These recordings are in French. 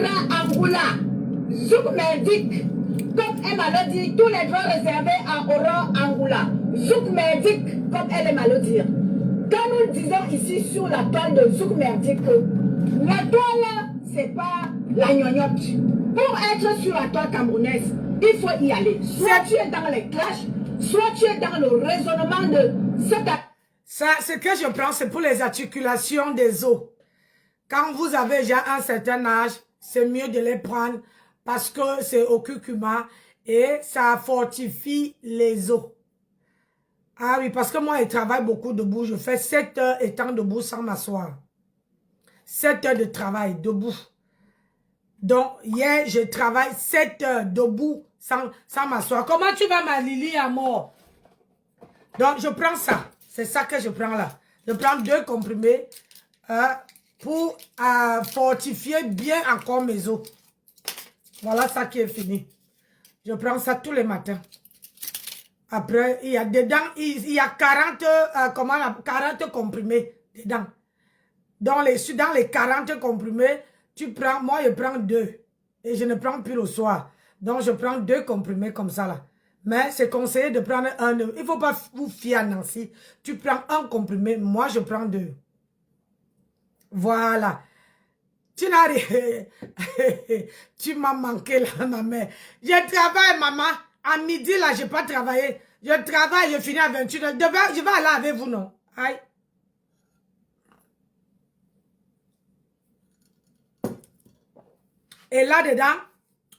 Aurora Angoula. Zouk m'indique, comme elle m'a le dit, tous les droits réservés à Aurora Angoula. Zouk m'indique, comme elle m'a le dire. Quand nous disons ici sur la toile de Zouk m'indique que la toile, c'est pas la gnognotte. Pour être sur la toile camerounaise, il faut y aller. Soit tu es dans les clashs, soit tu es dans le raisonnement de cette... Ça, ce que je prends, c'est pour les articulations des os. Quand vous avez déjà un certain âge, c'est mieux de les prendre parce que c'est au curcuma et ça fortifie les os. Ah oui, parce que moi, je travaille beaucoup debout. Je fais 7 heures étant debout sans m'asseoir. 7 heures de travail debout. Donc, hier, je travaille 7 heures debout sans m'asseoir. Comment tu vas, ma Lily à mort? Donc, je prends ça. C'est ça que je prends là. Je prends 2 comprimés pour fortifier bien encore mes os. Voilà ça qui est fini. Je prends ça tous les matins. Après, il y a dedans, il y a 40, 40 comprimés dedans. Dans les 40 comprimés, tu prends, moi je prends 2. Et je ne prends plus le soir. Donc je prends 2 comprimés comme ça là. Mais c'est conseillé de prendre un. Il ne faut pas vous fier à Nancy. Tu prends un comprimé, moi je prends 2. Voilà. Tu n'as rien. Tu m'as manqué là, ma mère. Je travaille, maman. À midi, là, je n'ai pas travaillé. Je travaille, je finis à 21h. Je vais aller avec vous, non? Aïe. Et là-dedans,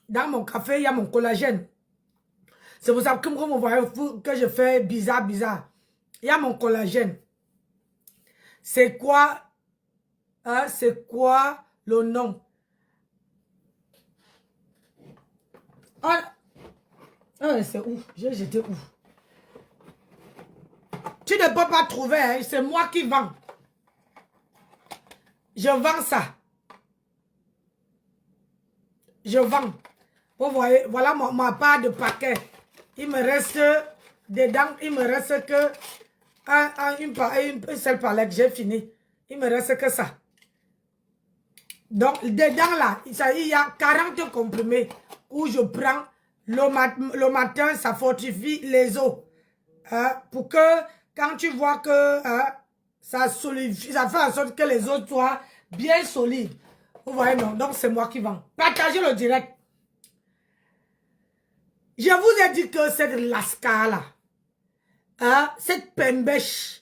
dans mon café, il y a mon collagène. C'est pour ça que vous me voyez que je fais bizarre. Il y a mon collagène. C'est quoi? C'est quoi le nom? C'est où? J'ai jeté où? Tu ne peux pas trouver, hein? C'est moi qui vends. Je vends ça. Je vends. Vous voyez, voilà ma part de paquet. Il me reste dedans, il me reste que une seule palette. J'ai fini. Il me reste que ça. Donc, dedans là, il y a 40 comprimés où je prends le matin, ça fortifie les os. Pour que, quand tu vois que ça solidifie, ça fait en sorte que les os soient bien solides. Vous voyez, non? Donc, c'est moi qui vends. Partagez le direct. Je vous ai dit que cette lascar là, cette pembèche,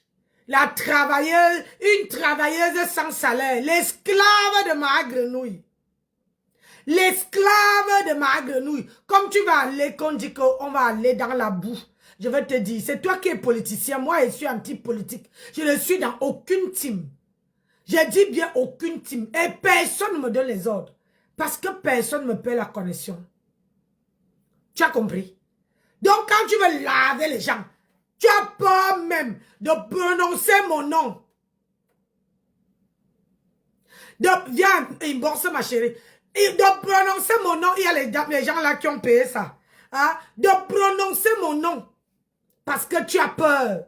la travailleuse, une travailleuse sans salaire, l'esclave de ma grenouille. L'esclave de ma grenouille. Comme tu vas aller, qu'on dit qu'on va aller dans la boue. Je vais te dire, c'est toi qui es politicien. Moi, je suis anti-politique. Je ne suis dans aucune team. Je dis bien aucune team. Et personne ne me donne les ordres. Parce que personne ne me paie la connexion. Tu as compris? Donc, quand tu veux laver les gens, tu as peur même de prononcer mon nom. Viens, bonsoir ma chérie. De prononcer mon nom, il y a les gens là qui ont payé ça. De prononcer mon nom. Parce que tu as peur.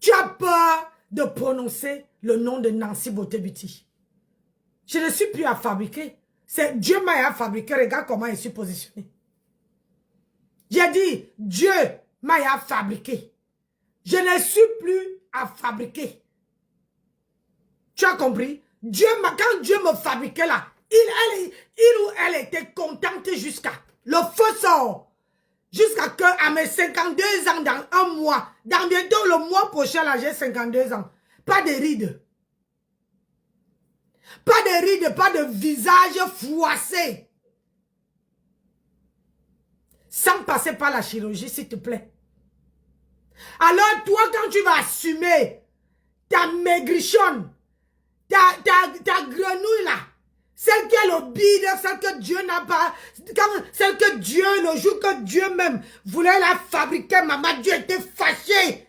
Tu as peur de prononcer le nom de Nancy Beauté-Beauty. Je ne suis plus à fabriquer. C'est Dieu m'a fabriqué. Regarde comment je suis positionné. J'ai dit, Dieu m'a fabriqué. Je ne suis plus à fabriquer. Tu as compris? Quand Dieu me fabriquait là, il ou elle était contente jusqu'à le feu sort. Jusqu'à que à mes 52 ans dans un mois, dans bientôt le mois prochain là, j'ai 52 ans. Pas de rides. Pas de rides, pas de visage froissé. Sans passer par la chirurgie, s'il te plaît. Alors, toi, quand tu vas assumer ta maigrichonne, ta grenouille là, celle qui a le bide, celle que Dieu n'a pas, celle que Dieu, le jour que Dieu même voulait la fabriquer, maman, Dieu était fâché.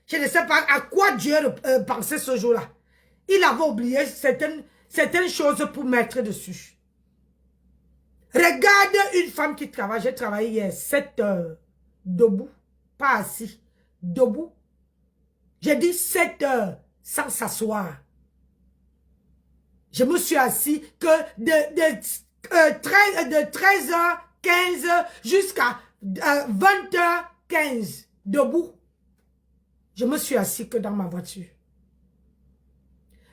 Je ne sais pas à quoi Dieu pensait ce jour-là. Il avait oublié certaines choses pour mettre dessus. Regarde une femme qui travaille. J'ai travaillé hier 7 heures. Debout. Pas assis. Debout. J'ai dit 7 heures sans s'asseoir. Je me suis assis que de 13h15 jusqu'à 20h15, debout. Je me suis assis que dans ma voiture.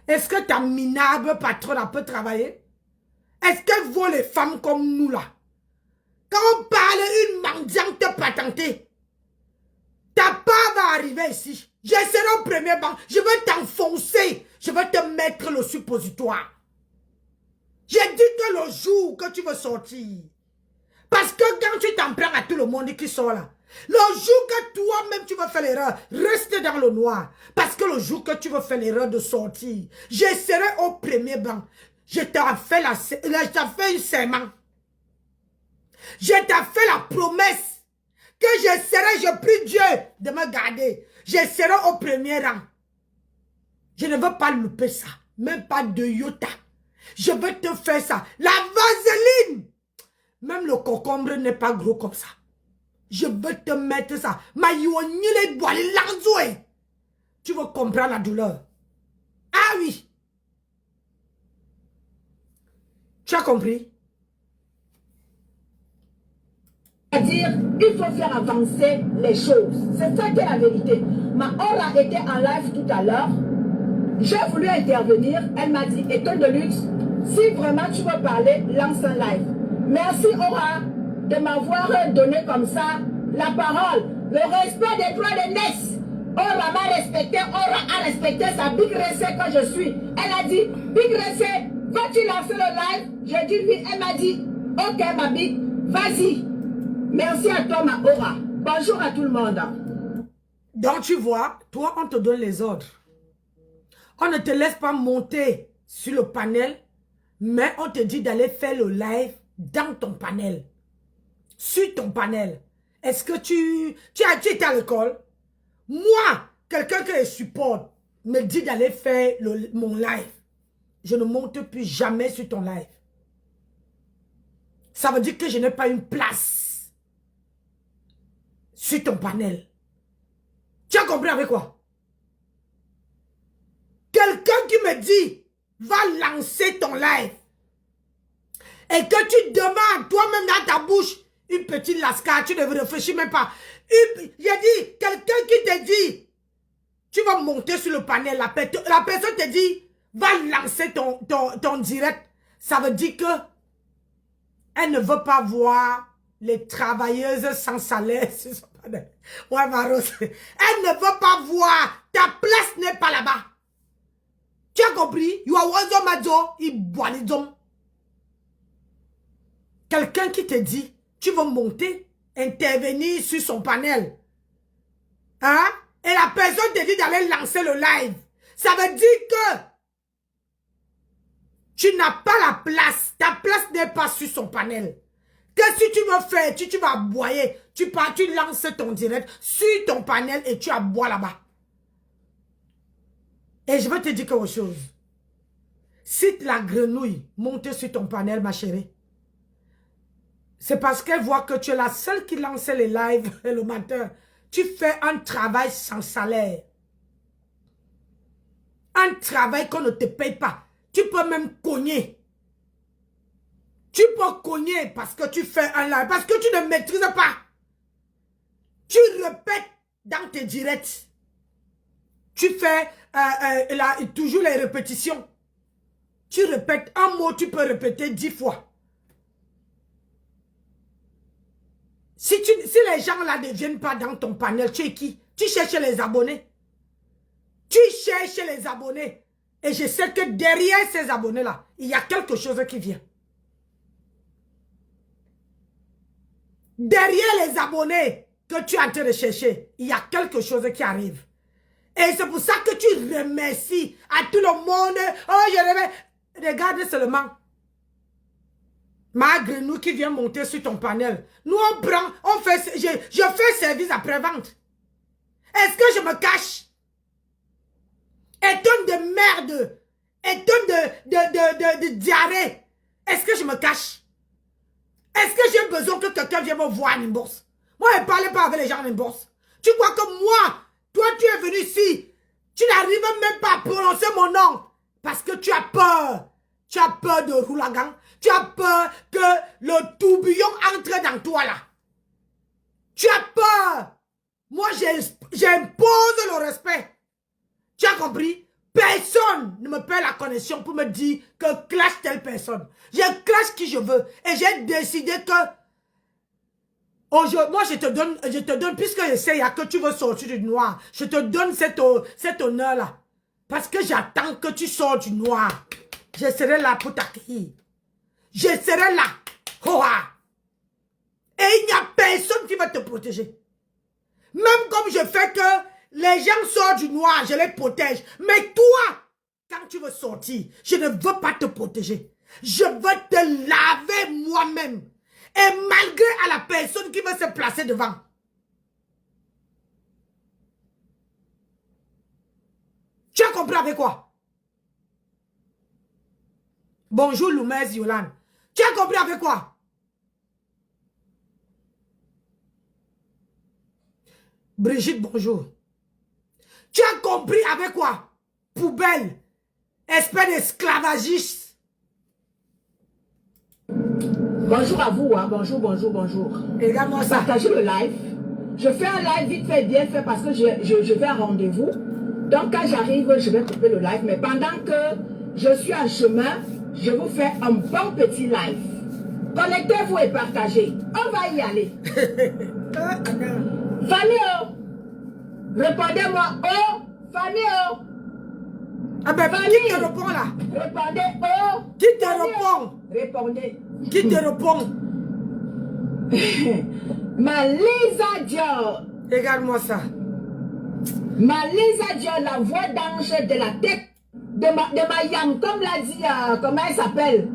Est-ce que ta minable patronne peut travailler? Est-ce qu'elle vaut les femmes comme nous là? Quand on parle une mendiante patentée, ta part va arriver ici. Je serai au premier banc. Je vais t'enfoncer. Je vais te mettre le suppositoire. J'ai dit que le jour que tu veux sortir, parce que quand tu t'en prends à tout le monde qui sort là, le jour que toi-même tu vas faire l'erreur, reste dans le noir. Parce que le jour que tu vas faire l'erreur de sortir, je serai au premier banc. Je t'ai fait un serment. Je t'ai fait la promesse que je prie Dieu de me garder. Je serai au premier rang. Je ne veux pas louper ça. Même pas de iota. Je veux te faire ça. La vaseline. Même le concombre n'est pas gros comme ça. Je veux te mettre ça. Tu veux comprendre la douleur. Ah oui. Tu as compris? C'est-à-dire, il faut faire avancer les choses. C'est ça qui est la vérité. Ma aura était en live tout à l'heure. J'ai voulu intervenir. Elle m'a dit, étoile de luxe, si vraiment tu veux parler, lance un live. Merci Aura de m'avoir donné comme ça la parole. Le respect des droits de Ness. Aura m'a respecté, Aura a respecté sa Big Ressé quand je suis. Elle a dit, Big Ressé, vas-tu lancer le live? J'ai dit oui. Elle m'a dit, ok ma Big, vas-y. Merci à toi ma Aura. Bonjour à tout le monde. Donc tu vois, toi on te donne les ordres. On ne te laisse pas monter sur le panel, mais on te dit d'aller faire le live dans ton panel. Sur ton panel. Est-ce que tu as été à l'école? Moi, quelqu'un que je supporte me dit d'aller faire mon live. Je ne monte plus jamais sur ton live. Ça veut dire que je n'ai pas une place sur ton panel. Tu as compris avec quoi? Quelqu'un qui me dit, va lancer ton live. Et que tu demandes toi-même dans ta bouche une petite lascar, tu ne réfléchis même pas. J'ai dit, quelqu'un qui te dit, tu vas monter sur le panel, la personne te dit, va lancer ton direct. Ça veut dire que elle ne veut pas voir les travailleuses sans salaire sur son panel. Ouais, Maros. Elle ne veut pas voir, ta place n'est pas là-bas. Tu as compris? Quelqu'un qui te dit, tu vas monter, intervenir sur son panel. Hein? Et la personne te dit d'aller lancer le live. Ça veut dire que tu n'as pas la place. Ta place n'est pas sur son panel. Qu'est-ce que tu veux faire? Tu vas aboyer. Tu lances ton direct sur ton panel et tu aboies là-bas. Et je vais te dire quelque chose. Si la grenouille monte sur ton panel, ma chérie, c'est parce qu'elle voit que tu es la seule qui lance les lives le matin. Tu fais un travail sans salaire. Un travail qu'on ne te paye pas. Tu peux même cogner. Tu peux cogner parce que tu fais un live. Parce que tu ne maîtrises pas. Tu répètes dans tes directs. Tu fais toujours les répétitions. Tu répètes un mot, tu peux répéter 10 fois. Si les gens là ne viennent pas dans ton panel, tu es qui? Tu cherches les abonnés. Tu cherches les abonnés. Et je sais que derrière ces abonnés-là, il y a quelque chose qui vient. Derrière les abonnés que tu es en train de chercher, il y a quelque chose qui arrive. Et c'est pour ça que tu remercies à tout le monde. Oh, je remercie. Regarde seulement. Ma grenouille qui vient monter sur ton panel. Nous, on prend, je fais service après-vente. Est-ce que je me cache? Étonne de merde. Étonne de diarrhée. Est-ce que je me cache? Est-ce que j'ai besoin que quelqu'un vienne me voir en bourse? Moi, je ne parle pas avec les gens en bourse. Tu crois que moi, toi, tu es venu ici. Tu n'arrives même pas à prononcer mon nom. Parce que tu as peur Tu as peur de Roulagan. Tu as peur que le tourbillon entre dans toi là. Tu as peur. Moi, j'impose le respect. Tu as compris? Personne ne me paie la connexion pour me dire que clash telle personne. Je clash qui je veux. Et j'ai décidé que aujourd'hui, moi, je te donne, puisque je sais que tu veux sortir du noir, je te donne cet honneur-là. Parce que j'attends que tu sors du noir. Je serai là pour t'accueillir. Je serai là. Hoa. Et il n'y a personne qui va te protéger. Même comme je fais que les gens sortent du noir, je les protège. Mais toi, quand tu veux sortir, je ne veux pas te protéger. Je veux te laver moi-même. Et malgré à la personne qui veut se placer devant. Tu as compris avec quoi? Bonjour Loumez Yolande. Tu as compris avec quoi? Brigitte, bonjour. Tu as compris avec quoi? Poubelle. Espèce d'esclavagiste. Bonjour à vous, hein. Bonjour, bonjour, bonjour. Regarde-moi ça. Partagez le live. Je fais un live vite fait, bien fait, parce que je vais à rendez-vous. Donc, quand j'arrive, je vais couper le live. Mais pendant que je suis en chemin, je vous fais un bon petit live. Connectez-vous et partagez. On va y aller. Famille, oh. Répondez-moi, oh. Famille, oh. Ah ben, Famille. qui te répond là? Répondez, oh. Qui te Famille, répond? Répondez. Qui te répond? Ma Lisa Dior. Regarde-moi ça. Ma Lisa Dior, la voix d'ange de la tête de ma Yam, comme l'a dit, comment elle s'appelle?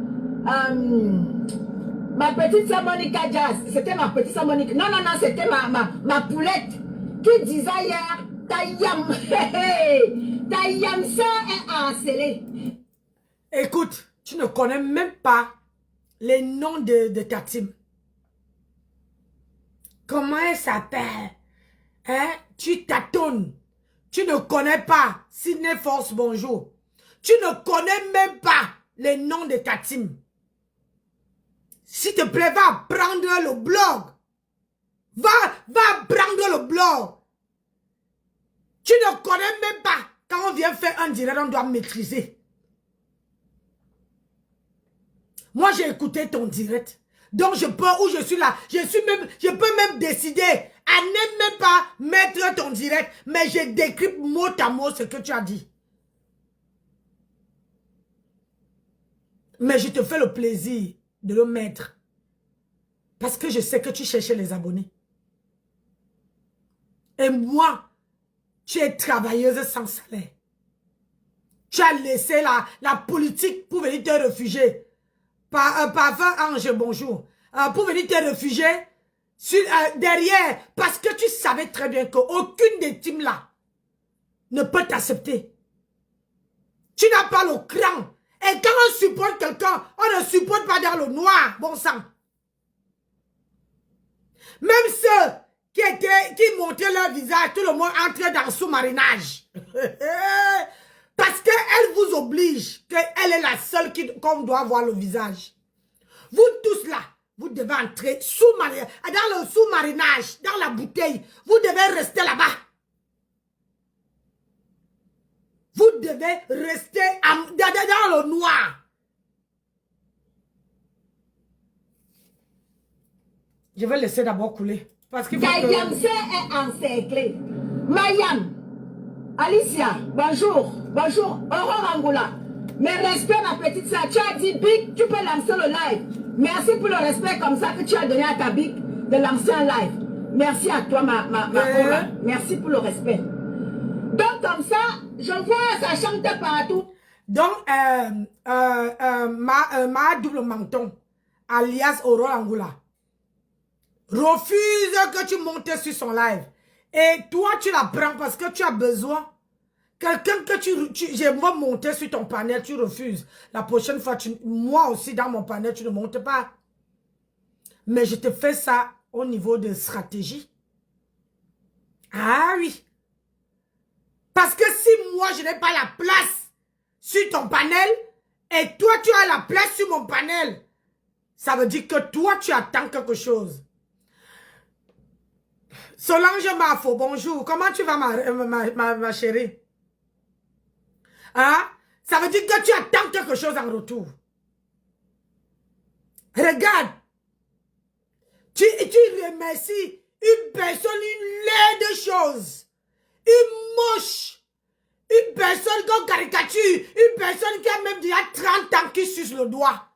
Ma petite sœur Monica Jazz. C'était ma petite sœur Monica. Non, non, non, c'était ma poulette qui disait hier, ta Yam, ta Yam sœur est harcelée. Écoute, tu ne connais même pas les noms de ta team. Comment elle s'appelle? Hein? Tu tâtonnes. Tu ne connais pas Sydney Force, bonjour. Tu ne connais même pas les noms de ta team. S'il te plaît, va prendre le blog. Va prendre le blog. Tu ne connais même pas. Quand on vient faire un direct, on doit maîtriser. Moi, j'ai écouté ton direct. Donc, je peux, où je suis là, je peux même décider à ne même pas mettre ton direct, mais je décrypte mot à mot ce que tu as dit. Mais je te fais le plaisir de le mettre. Parce que je sais que tu cherchais les abonnés. Et moi, tu es travailleuse sans salaire. Tu as laissé la politique pour venir te réfugier. Parfum Ange, bonjour. Pour venir te réfugier derrière. Parce que tu savais très bien qu'aucune des teams là ne peut t'accepter. Tu n'as pas le cran. Et quand on supporte quelqu'un, on ne supporte pas dans le noir, bon sang. Même ceux qui montraient leur visage, tout le monde entrait dans le sous-marinage. Parce qu'elle vous oblige, qu'elle est la seule qu'on doit voir le visage. Vous tous là, vous devez entrer dans le sous-marinage, dans la bouteille. Vous devez rester là-bas. Vous devez rester dans le noir. Je vais laisser d'abord couler. Parce qu'il faut que... Yam est encerclée. Mayam. Alicia, bonjour. Bonjour. Aurore Angoula. Mes respects, ma petite soeur. Tu as dit, Big, tu peux lancer le live. Merci pour le respect comme ça que tu as donné à ta Big de lancer un live. Merci à toi, ma Aura. Merci pour le respect. Donc, comme ça, je vois, ça chante partout. Donc, ma double menton, alias Aurore Angoula, refuse que tu montes sur son live. Et toi, tu la prends parce que tu as besoin. Quelqu'un que je vais monter sur ton panel, tu refuses. La prochaine fois, moi aussi, dans mon panel, tu ne montes pas. Mais je te fais ça au niveau de stratégie. Ah oui. Parce que si moi, je n'ai pas la place sur ton panel, Et toi, tu as la place sur mon panel. Ça veut dire que toi, tu attends quelque chose. Solange Mafo, bonjour. Comment tu vas, ma chérie? Hein? Ça veut dire que tu attends quelque chose en retour. Regarde. Tu remercies une personne, une laide chose. Une moche. Une personne qu'on caricature. Une personne qui a même déjà 30 ans qui suce le doigt.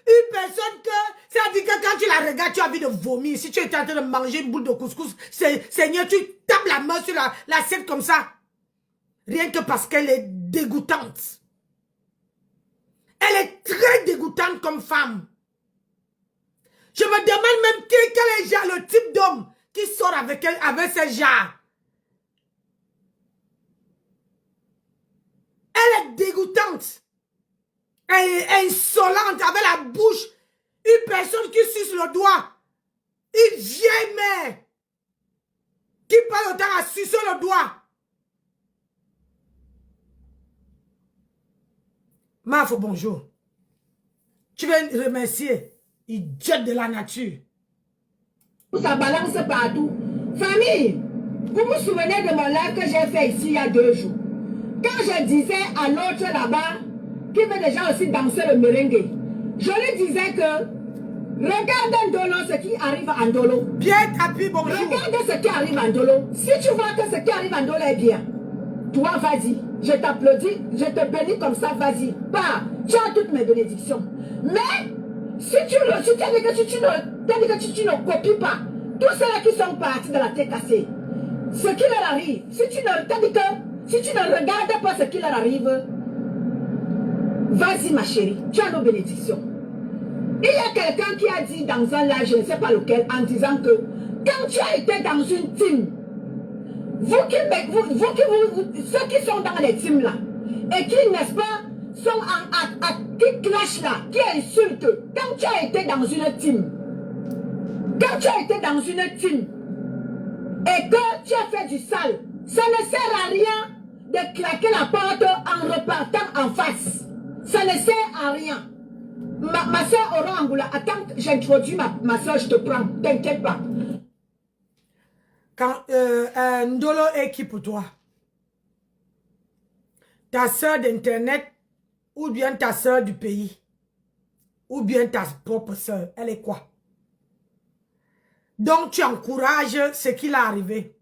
Une personne que, ça veut dire que quand tu la regardes, tu as envie de vomir. Si tu étais en train de manger une boule de couscous, Seigneur, tu tapes la main sur l'assiette comme ça. Rien que parce qu'elle est dégoûtante. Elle est très dégoûtante comme femme. Je me demande même quel est le type d'homme qui sort avec elle, avec ces gens. Elle est dégoûtante. Elle est insolente avec la bouche. Une personne qui suce le doigt. Une vieille mère. Qui passe le temps à sucer le doigt. Mafo, bonjour. Tu veux remercier. Idiote de la nature. Ça balance partout. Famille, vous vous souvenez de mon live que j'ai fait ici il y a 2 jours. Quand je disais à l'autre là-bas, qui veut déjà aussi danser le merengue, je lui disais que regarde Ndolo ce qui arrive à Ndolo. Bien tapis, bonjour. Regarde ce qui arrive à Ndolo. Si tu vois que ce qui arrive à Ndolo est bien, toi vas-y. Je t'applaudis, je te bénis comme ça, vas-y. Pas, tu as toutes mes bénédictions. Mais si tu ne copies pas tous ceux-là qui sont partis de la tête cassée, ce qui leur arrive, si tu ne regardes pas ce qui leur arrive, vas-y ma chérie, tu as nos bénédictions. Il y a quelqu'un qui a dit dans un live, je ne sais pas lequel, en disant que quand tu as été dans une team, ceux qui sont dans les teams là, et qui, n'est-ce pas, sont qui clashent là, qui insultent, quand tu as été dans une team, et que tu as fait du sale, ça ne sert à rien de claquer la porte en repartant en face. Ça ne sert à rien. Ma soeur Aurore Angoula, attends, j'introduis ma soeur, je te prends, t'inquiète pas. Quand Ndolo est qui pour toi? Ta soeur d'internet ou bien ta soeur du pays? Ou bien ta propre soeur? Elle est quoi? Donc tu encourages ce qui l'est arrivé.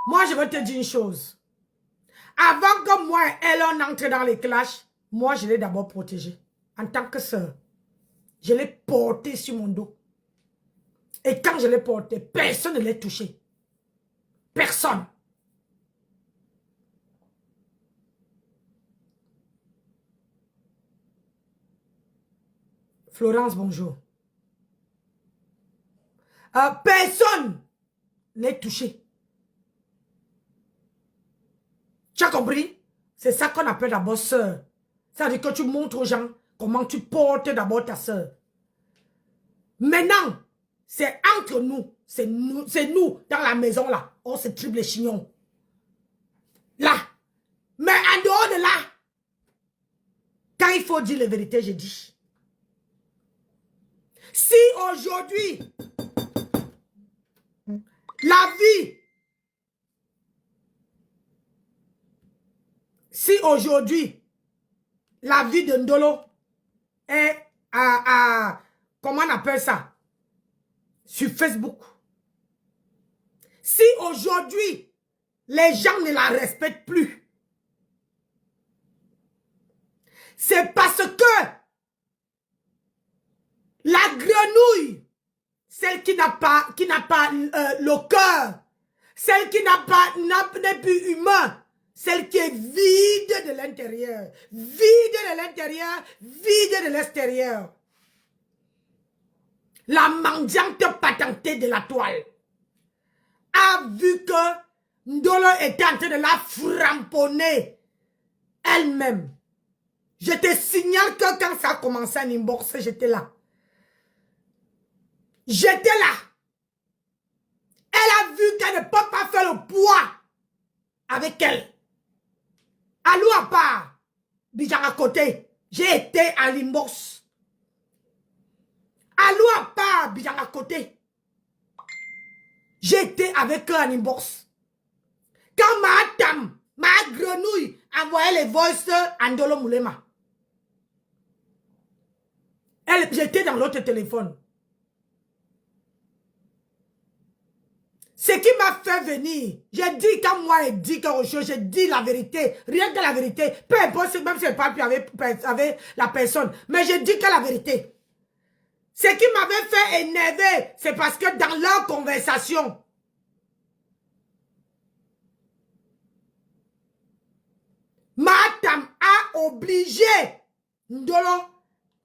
Moi je vais te dire une chose. Avant que moi et elle on entre dans les clashs, moi je l'ai d'abord protégée. En tant que soeur. Je l'ai portée sur mon dos. Et quand je l'ai portée, personne ne l'a touchée. Personne. Florence, bonjour. Personne n'est touché. Tu as compris? C'est ça qu'on appelle d'abord sœur. Ça veut dire que tu montres aux gens comment tu portes d'abord ta sœur. Maintenant, c'est entre nous. C'est nous dans la maison là. On se triple les chignons. Là. Mais en dehors de là, quand il faut dire la vérité, je dis. Si aujourd'hui, la vie, de Ndolo est comment on appelle ça? Sur Facebook. Si aujourd'hui, les gens ne la respectent plus, c'est parce que la grenouille, celle qui n'a pas le cœur, celle qui n'est plus humain, celle qui est vide de l'intérieur, vide de l'intérieur, vide de l'extérieur. La mendiante patentée de la toile a vu que Ndolo était en train de la framponner elle-même. Je te signale que quand ça a commencé en inbox, j'étais là. J'étais là. Elle a vu qu'elle ne peut pas faire le poids avec elle. Alou à part, Bijan à côté. J'ai été à l'inbox. Allô à part, bien à côté. J'ai été avec eux à l'inbox. Quand ma dame, ma grenouille, envoyait les voices à Ndolo Moulema. J'étais dans l'autre téléphone. Ce qui m'a fait venir, j'ai dit, quand moi j'ai dit quelque chose, j'ai dit la vérité, rien que la vérité, peu importe, même si je ne parle plus avec la personne, mais j'ai dit que la vérité. Ce qui m'avait fait énerver, c'est parce que dans leur conversation, ma dame a obligé Ndolo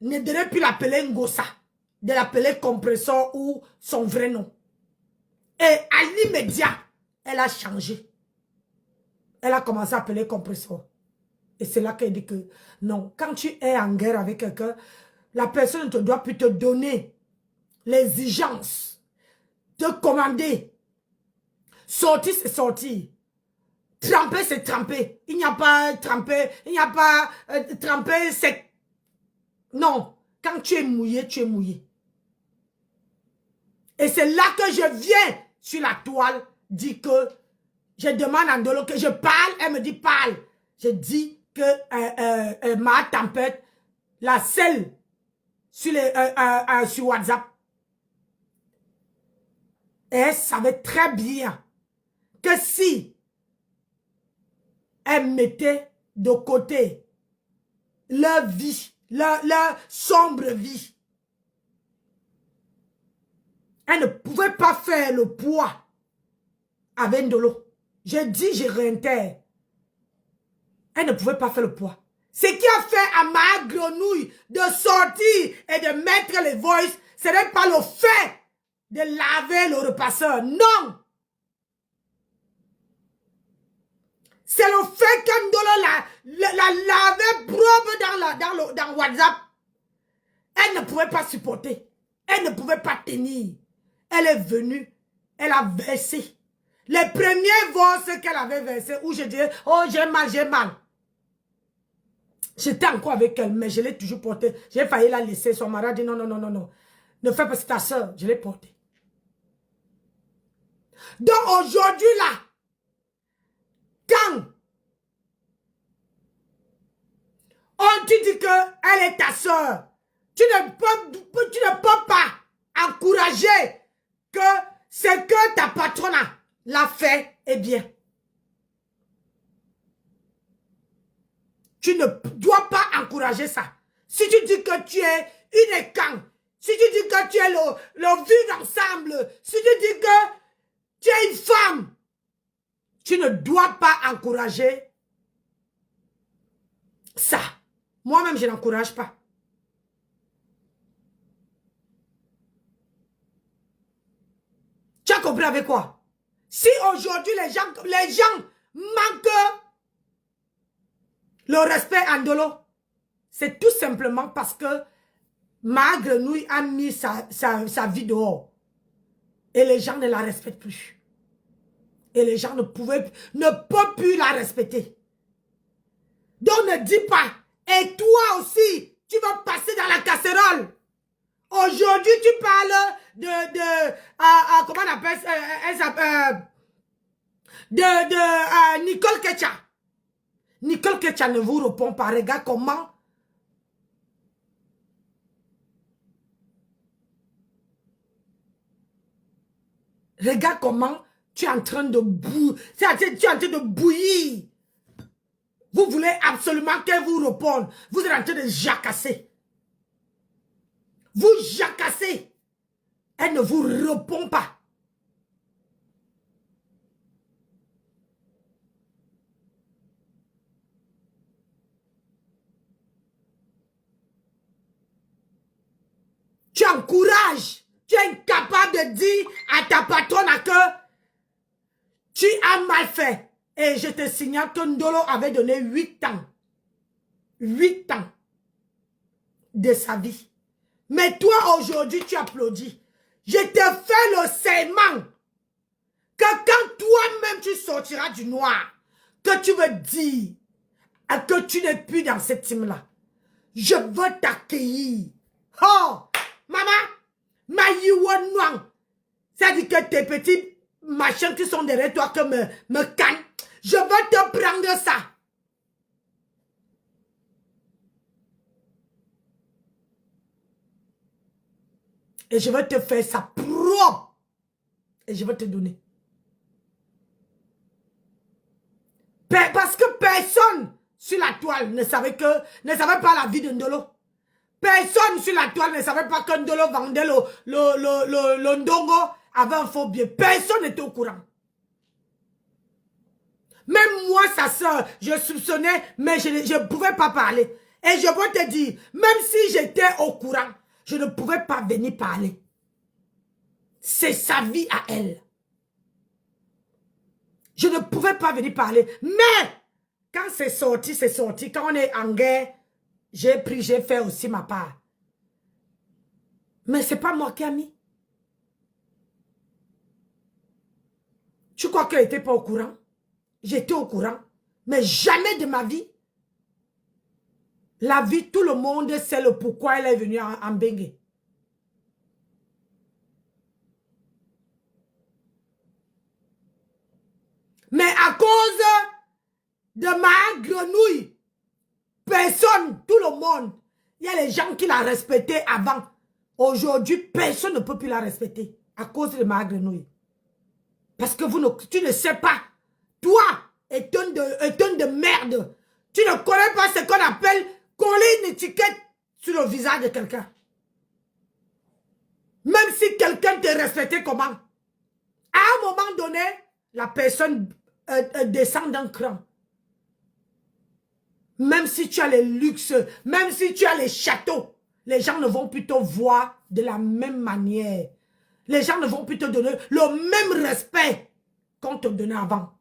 ne devait plus l'appeler Ngosa, de l'appeler compresseur ou son vrai nom. Et à l'immédiat, elle a changé. Elle a commencé à appeler compresseur. Et c'est là qu'elle dit que non, quand tu es en guerre avec quelqu'un, la personne ne te doit plus te donner l'exigence de commander. Sortir, c'est sortir. Tremper, c'est tremper. Il n'y a pas tremper, il n'y a pas tremper, c'est... Non, quand tu es mouillé, tu es mouillé. Et c'est là que je viens sur la toile, dire que je demande à Ndolo que je parle, elle me dit parle. Je dis que ma tempête, la seule sur, sur WhatsApp, et elle savait très bien que si elle mettait de côté leur vie, leur sombre vie, elle ne pouvait pas faire le poids avec Ndolo. J'ai dit, je réintègre. Elle ne pouvait pas faire le poids. Ce qui a fait à ma grenouille de sortir et de mettre les voices, ce n'est pas le fait de laver le repasseur. Non! C'est le fait que Ndolo la lavait propre dans WhatsApp. Elle ne pouvait pas supporter. Elle ne pouvait pas tenir. Elle est venue. Elle a versé. Les premiers voices qu'elle avait versées, où je disais, oh j'ai mal, j'ai mal. J'étais encore avec elle, mais je l'ai toujours portée. J'ai failli la laisser. Son mari a dit non, non, non, non, non. Ne fais pas, c'est ta soeur. Je l'ai portée. Donc aujourd'hui là, quand on te dit qu'elle est ta soeur, tu ne peux pas encourager que ce que ta patronne l'a fait est bien. Tu ne dois pas encourager ça. Si tu dis que tu es une écan, si tu dis que tu es le vivre ensemble, si tu dis que tu es une femme, tu ne dois pas encourager ça. Moi-même, je n'encourage pas. Tu as compris avec quoi? Si aujourd'hui les gens manquent le respect à Ndolo, c'est tout simplement parce que ma grenouille a mis sa vie dehors. Et les gens ne la respectent plus. Et les gens ne peuvent plus la respecter. Donc ne dis pas, et toi aussi, tu vas passer dans la casserole. Aujourd'hui, tu parles comment on appelle ça, Nicole Ketcha. Nicole Ketcha ne vous répond pas. Regarde comment. Regarde comment tu es en train de bouillir. Tu es en train de bouillir. Vous voulez absolument qu'elle vous réponde. Vous êtes en train de jacasser. Vous jacassez. Elle ne vous répond pas. Tu encourages. Tu es incapable de dire à ta patronne que tu as mal fait. Et je te signale que Ndolo avait donné 8 ans. 8 ans de sa vie. Mais toi, aujourd'hui, tu applaudis. Je te fais le serment que quand toi-même tu sortiras du noir, que tu veux dire que tu n'es plus dans cette team-là, Je veux t'accueillir. Oh, maman, ma yiwonouang. C'est-à-dire que tes petits machins qui sont derrière toi que me cannent. Je veux te prendre ça. Et je veux te faire ça propre. Et je veux te donner. Parce que personne sur la toile ne savait pas la vie de Ndolo. Personne sur la toile ne savait pas que Ndolo vendait le Ndongo avait un faux billet. Personne n'était au courant. Même moi, sa soeur, je soupçonnais, mais je ne pouvais pas parler. Et je veux te dire, même si j'étais au courant, je ne pouvais pas venir parler. C'est sa vie à elle. Je ne pouvais pas venir parler. Mais, quand c'est sorti, c'est sorti. Quand on est en guerre, j'ai fait aussi ma part. Mais c'est pas moi qui ai mis. Tu crois qu'elle n'était pas au courant? J'étais au courant. Mais jamais de ma vie. La vie, tout le monde sait le pourquoi elle est venue en Bengue. Mais à cause de ma grenouille, personne, tout le monde, il y a les gens qui la respectaient avant. Aujourd'hui, personne ne peut plus la respecter à cause de ma grenouille. Parce que tu ne sais pas. Toi, étonne de merde. Tu ne connais pas ce qu'on appelle coller une étiquette sur le visage de quelqu'un. Même si quelqu'un te respectait comment. À un moment donné, la personne descend d'un cran. Même si tu as les luxes, même si tu as les châteaux, les gens ne vont plus te voir de la même manière. Les gens ne vont plus te donner le même respect qu'on te donnait avant.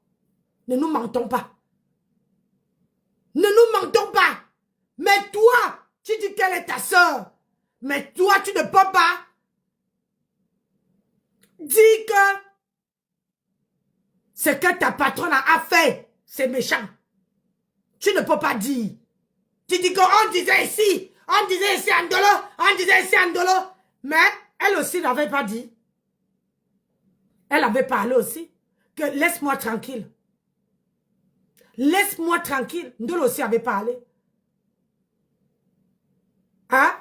Ne nous mentons pas. Ne nous mentons pas. Mais toi, tu dis qu'elle est ta soeur. Mais toi, tu ne peux pas dire que ce que ta patronne a fait, c'est méchant. Tu ne peux pas dire. Tu dis qu'on disait ici Andolo, on disait ici Andolo. Mais elle aussi n'avait pas dit. Elle avait parlé aussi que laisse-moi tranquille. Laisse-moi tranquille. Ndolo aussi avait parlé. Hein?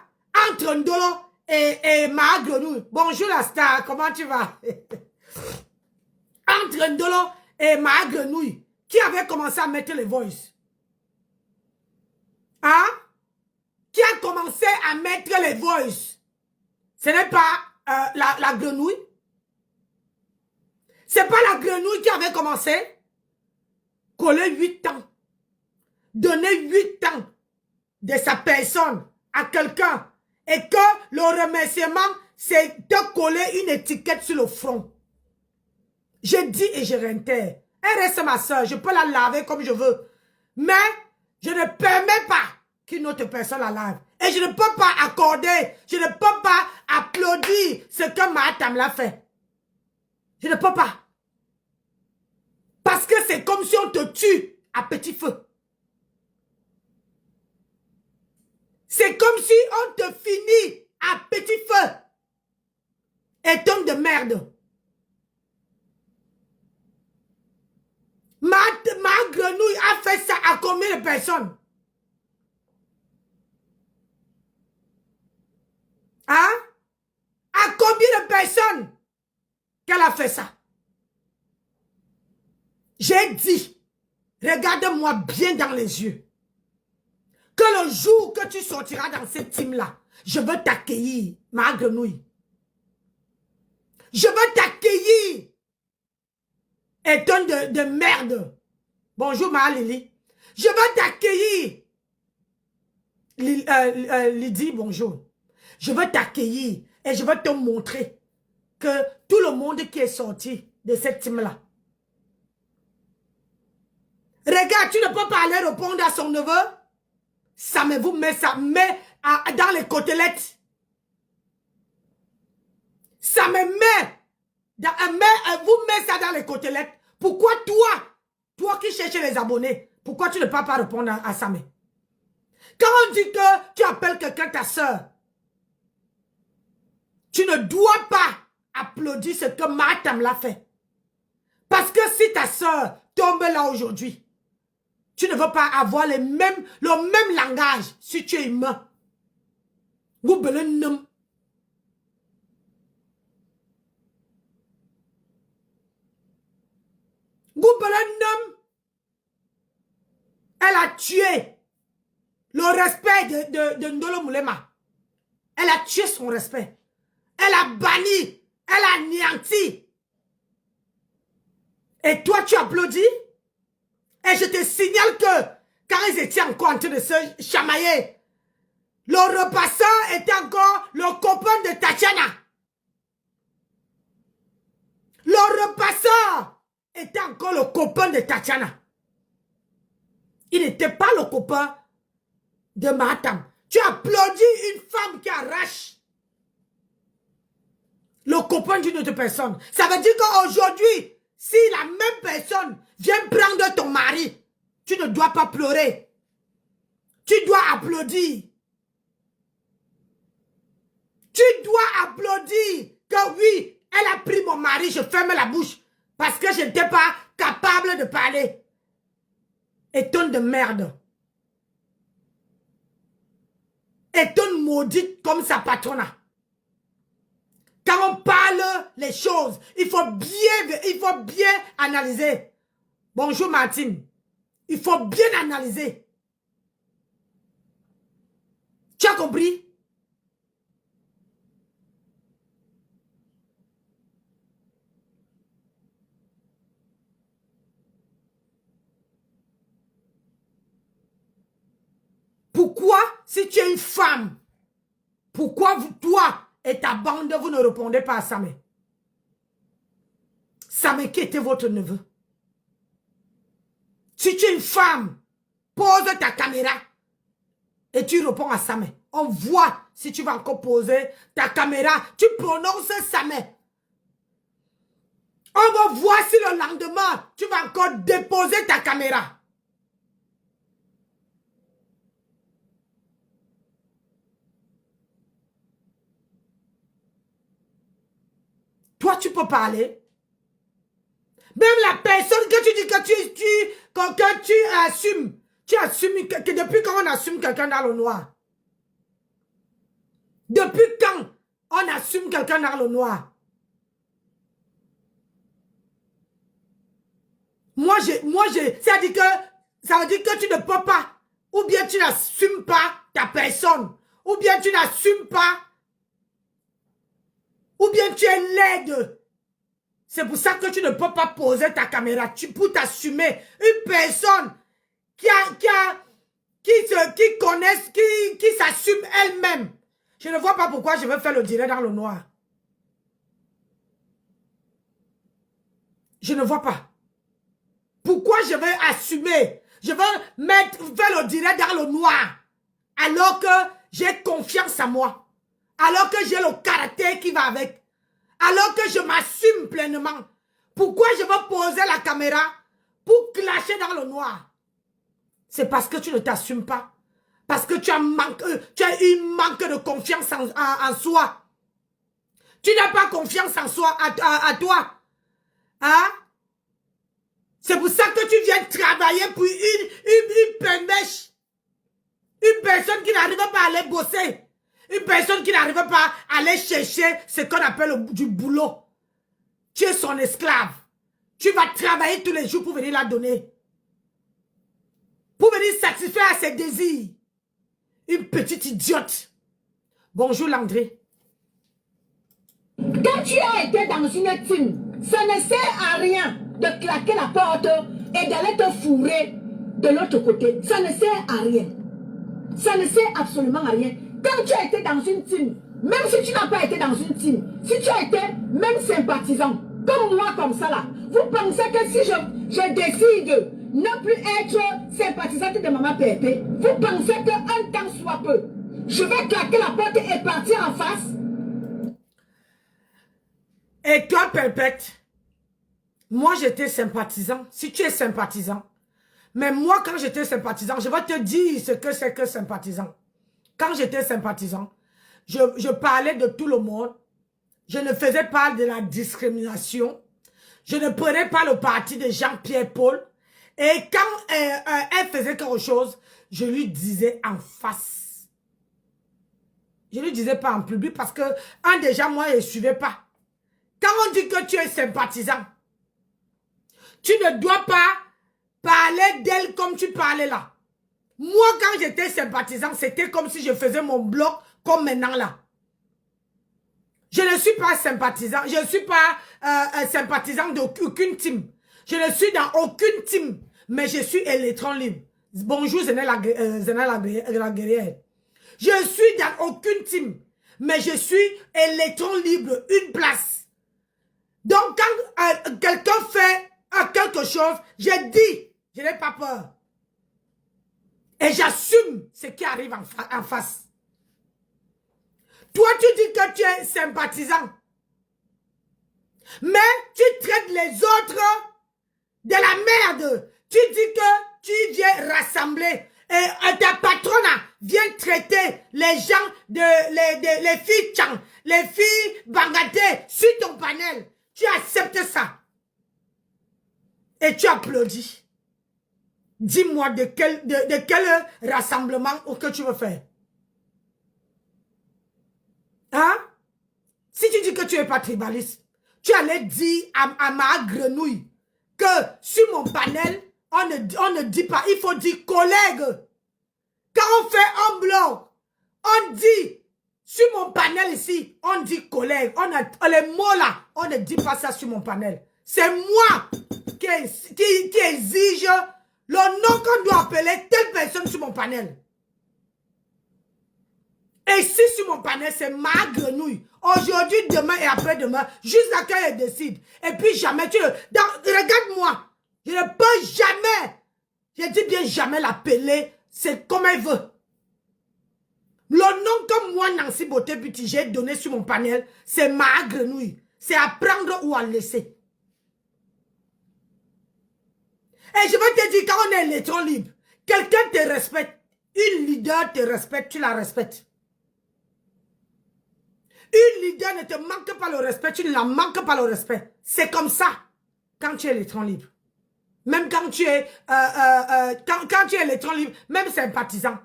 Entre Ndolo et ma grenouille. Bonjour la star, comment tu vas? Entre Ndolo et ma grenouille, qui avait commencé à mettre les voices. Hein? Qui a commencé à mettre les voices. Ce n'est pas la grenouille. C'est pas la grenouille qui avait commencé. Coller 8 ans. Donner 8 ans de sa personne à quelqu'un. Et que le remerciement, c'est de coller une étiquette sur le front. Je dis et je réitère. Elle reste ma soeur. Je peux la laver comme je veux. Mais je ne permets pas qu'une autre personne la lave. Et je ne peux pas accorder. Je ne peux pas applaudir ce que Mahatam l'a fait. Je ne peux pas. Parce que c'est comme si on te tue à petit feu. C'est comme si on te finit à petit feu. Étonne de merde. Ma grenouille a fait ça à combien de personnes? Hein? À combien de personnes qu'elle a fait ça? J'ai dit, regarde-moi bien dans les yeux. Que le jour que tu sortiras dans cette team-là, je veux t'accueillir, ma grenouille. Je veux t'accueillir. Étonne de merde. Bonjour, ma Lily. Je veux t'accueillir. Lydie, bonjour. Je veux t'accueillir et je veux te montrer que tout le monde qui est sorti de cette team-là. Regarde, tu ne peux pas aller répondre à son neveu. Ça me met dans les côtelettes. Ça me met, vous met ça dans les côtelettes. Pourquoi toi qui cherches les abonnés, pourquoi tu ne peux pas répondre à Samé? Quand on dit que tu appelles quelqu'un ta soeur, tu ne dois pas applaudir ce que Matam l'a fait. Parce que si ta soeur tombe là aujourd'hui, tu ne veux pas avoir le même langage si tu es humain. Vous belez nom. Elle a tué le respect de Ndolo Moulema. Elle a tué son respect. Elle a banni. Elle a anéanti. Et toi, tu applaudis? Et je te signale que, quand ils étaient encore en train de se chamailler, le repasseur était encore le copain de Tatiana. Le repasseur était encore le copain de Tatiana. Il n'était pas le copain de Matam. Tu applaudis une femme qui arrache le copain d'une autre personne. Ça veut dire qu'aujourd'hui, si la même personne vient prendre ton mari, tu ne dois pas pleurer. Tu dois applaudir. Tu dois applaudir que oui, elle a pris mon mari, je ferme la bouche parce que je n'étais pas capable de parler. Étonne de merde. Étonne maudite comme sa patronne. Quand on parle les choses, il faut bien analyser. Bonjour Martine. Il faut bien analyser. Tu as compris? Pourquoi, si tu es une femme, pourquoi toi et ta bande, vous ne répondez pas à Samé? Samé qui était votre neveu? Si tu es une femme, pose ta caméra et tu réponds à Samé. On voit si tu vas encore poser ta caméra. Tu prononces Samé. On va voir si le lendemain, tu vas encore déposer ta caméra. Toi, tu peux parler. Même la personne que tu dis que tu assumes que depuis quand on assume quelqu'un dans le noir? Depuis quand on assume quelqu'un dans le noir? Ça veut dire que tu ne peux pas, ou bien tu n'assumes pas ta personne, ou bien tu n'assumes pas, ou bien tu es laide. C'est pour ça que tu ne peux pas poser ta caméra. Pour t'assumer une personne qui s'assume elle-même. Je ne vois pas pourquoi je veux faire le direct dans le noir. Je ne vois pas. Pourquoi je veux assumer? Je veux faire le direct dans le noir. Alors que j'ai confiance en moi. Alors que j'ai le caractère qui va avec. Alors que je m'assume pleinement. Pourquoi je veux poser la caméra pour clasher dans le noir? C'est parce que tu ne t'assumes pas. Parce que tu as eu manque de confiance en soi. Tu n'as pas confiance en soi, à toi. Hein? C'est pour ça que tu viens travailler pour une pêche. Une personne qui n'arrive pas à aller bosser. Une personne qui n'arrive pas à aller chercher ce qu'on appelle du boulot. Tu es son esclave. Tu vas travailler tous les jours pour venir la donner. Pour venir satisfaire à ses désirs. Une petite idiote. Bonjour Landry. Quand tu as été dans une team, ça ne sert à rien de claquer la porte et d'aller te fourrer de l'autre côté. Ça ne sert à rien. Ça ne sert absolument à rien. Quand tu as été dans une team, même si tu n'as pas été dans une team, si tu as été même sympathisant, comme moi comme ça là, vous pensez que si je décide ne plus être sympathisante de Maman Pépé, vous pensez qu'un temps soit peu, je vais claquer la porte et partir en face? Et toi, Pépette, moi j'étais sympathisant. Si tu es sympathisant, Mais moi, quand j'étais sympathisant, je vais te dire ce que c'est que sympathisant. Quand j'étais sympathisant, je parlais de tout le monde. Je ne faisais pas de la discrimination. Je ne prenais pas le parti de Jean-Pierre Paul. Et quand elle faisait quelque chose, je lui disais en face. Je ne lui disais pas en public parce que, déjà, moi, je ne suivais pas. Quand on dit que tu es sympathisant, tu ne dois pas parler d'elle comme tu parlais là. Moi, quand j'étais sympathisant, c'était comme si je faisais mon blog comme maintenant là. Je ne suis pas sympathisant. Je ne suis pas sympathisant d'aucune team. Je ne suis dans aucune team. Mais je suis électron libre. Bonjour, Zéna la guerrière. Je suis dans aucune team. Mais je suis électron libre. Une place. Donc, quand quelqu'un fait quelque chose, je dis, je n'ai pas peur. Et j'assume ce qui arrive en face. Toi, tu dis que tu es sympathisant. Mais tu traites les autres de la merde. Tu dis que tu viens rassembler. Et ta patronne vient traiter les gens, les filles Tchang, les filles Bangaté sur ton panel. Tu acceptes ça. Et tu applaudis. Dis-moi de quel rassemblement que tu veux faire. Hein? Si tu dis que tu n'es pas tribaliste, tu allais dire à ma grenouille que sur mon panel, on ne dit pas, il faut dire collègue. Quand on fait un blog, on dit, sur mon panel ici, on dit collègue. Les mots là, on ne dit pas ça sur mon panel. C'est moi qui exige le nom qu'on doit appeler telle personne sur mon panel. Et si sur mon panel, c'est ma grenouille. Aujourd'hui, demain et après-demain, jusqu'à quand elle décide. Et puis jamais, regarde-moi. Je ne peux jamais, je dis bien jamais l'appeler, c'est comme elle veut. Le nom que moi, Nancy Beauté Beauty, j'ai donné sur mon panel, c'est ma grenouille. C'est à prendre ou à laisser. Et je vais te dire, quand on est électron libre, quelqu'un te respecte, une leader te respecte, tu la respectes. Une leader ne te manque pas le respect, tu ne la manques pas le respect. C'est comme ça quand tu es électron libre. Même quand tu es quand tu es électron libre, même sympathisant.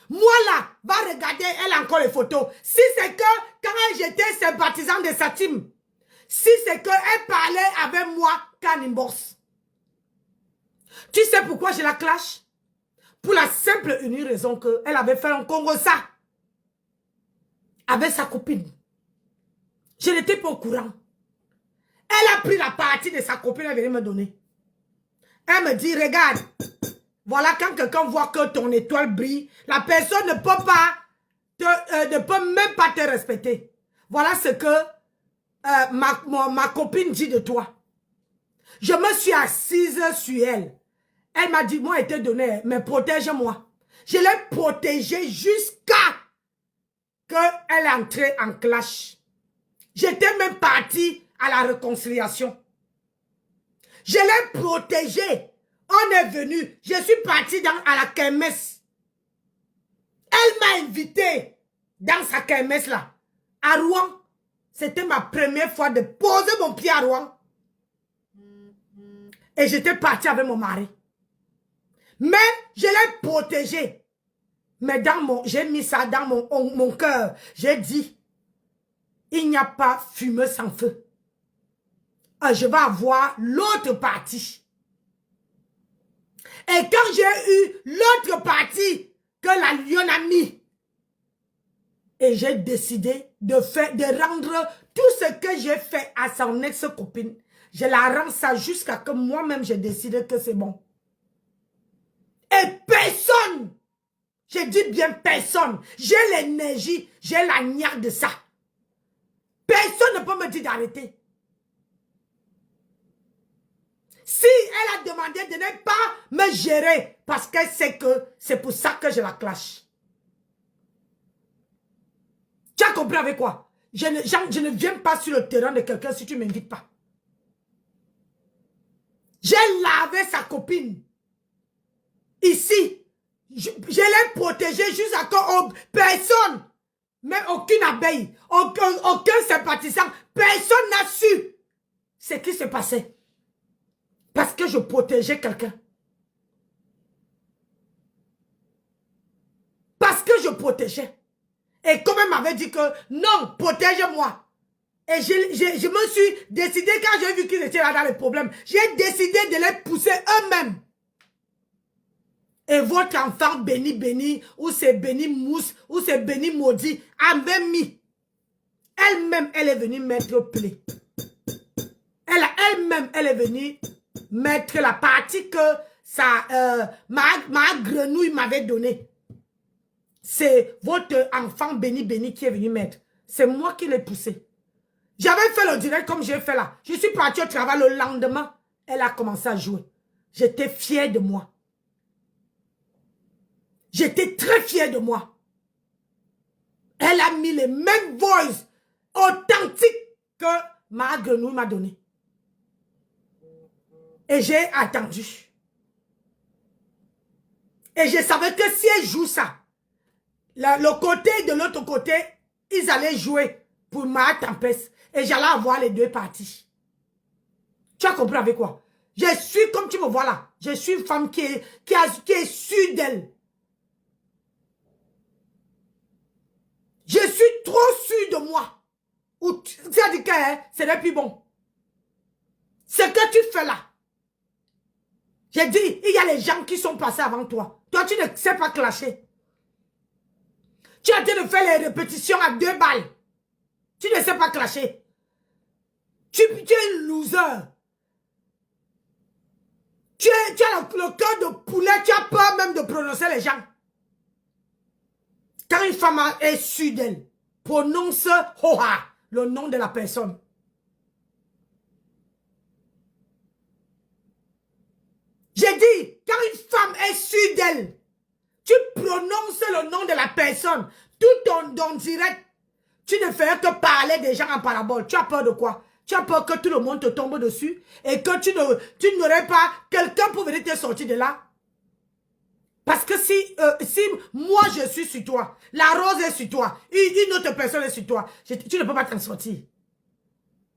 Moi là, va regarder, elle a encore les photos. Si c'est que quand j'étais sympathisant de sa team, si c'est qu'elle parlait avec moi quand il bosse. Tu sais pourquoi je la clash? Pour la simple et unique raison qu'elle avait fait un Congo ça avec sa copine. Je n'étais pas au courant. Elle a pris la partie de sa copine, elle venait me donner. Elle me dit, regarde, voilà, quand quelqu'un voit que ton étoile brille, la personne ne peut pas, ne peut même pas te respecter. Voilà ce que ma copine dit de toi. Je me suis assise sur elle. Elle m'a dit, moi, elle t'a donné, mais protège-moi. Je l'ai protégée jusqu'à qu'elle entrait en clash. J'étais même partie à la réconciliation. Je l'ai protégée. On est venu. Je suis partie à la kermesse. Elle m'a invité dans sa kermesse là. À Rouen. C'était ma première fois de poser mon pied à Rouen. Et j'étais partie avec mon mari. Mais je l'ai protégée. Mais j'ai mis ça dans mon cœur. J'ai dit, il n'y a pas fumée sans feu. Je vais avoir l'autre partie. Et quand j'ai eu l'autre partie que la lionne a mis, et j'ai décidé de rendre tout ce que j'ai fait à son ex-copine, je la rends ça jusqu'à que moi-même j'ai décidé que c'est bon. Et personne, je dis bien personne, j'ai l'énergie, j'ai la niaque de ça. Personne ne peut me dire d'arrêter. Si elle a demandé de ne pas me gérer parce qu'elle sait que c'est pour ça que je la clash. Tu as compris avec quoi? Je ne viens pas sur le terrain de quelqu'un si tu ne m'invites pas. J'ai lavé sa copine. Ici, je l'ai protégé jusqu'à quand personne, même aucune abeille, aucun sympathisant, personne n'a su ce qui se passait. Parce que je protégeais quelqu'un. Parce que je protégeais. Et comme elle m'avait dit que non, protège-moi. Et je me suis décidé, quand j'ai vu qu'ils étaient là dans les problèmes, j'ai décidé de les pousser eux-mêmes. Et votre enfant béni, ou c'est béni mousse, ou c'est béni maudit, a même mis. Elle-même, elle est venue mettre plaie. Elle-même, elle est venue mettre la partie que ma grenouille m'avait donnée. C'est votre enfant béni qui est venu mettre. C'est moi qui l'ai poussé. J'avais fait le direct comme j'ai fait là. Je suis partie au travail le lendemain. Elle a commencé à jouer. J'étais fière de moi. J'étais très fière de moi. Elle a mis les mêmes voices authentiques que ma grenouille m'a donné. Et j'ai attendu. Et je savais que si elle joue ça, le côté de l'autre côté, ils allaient jouer pour ma tempête. Et j'allais avoir les deux parties. Tu as compris avec quoi? Je suis, comme tu me vois là, je suis une femme qui est sûre d'elle. Je suis trop sûre de moi. Ou tu as dit que c'est le plus bon. Ce que tu fais là. J'ai dit, il y a les gens qui sont passés avant toi. Toi, tu ne sais pas clasher. Tu as dit de faire les répétitions à 2 balles. Tu ne sais pas clasher. Tu es une loser. Tu as le cœur de poulet, tu as peur même de prononcer les gens. Quand une femme est sûre d'elle, prononce Hoha, le nom de la personne. J'ai dit, quand une femme est sûre d'elle, tu prononces le nom de la personne. Tout ton direct, tu ne fais que parler des gens en parabole. Tu as peur de quoi? Tu as peur que tout le monde te tombe dessus et que tu n'aurais pas quelqu'un pour venir te sortir de là? Parce que si moi je suis sur toi, la rose est sur toi, une autre personne est sur toi, tu ne peux pas t'en sortir.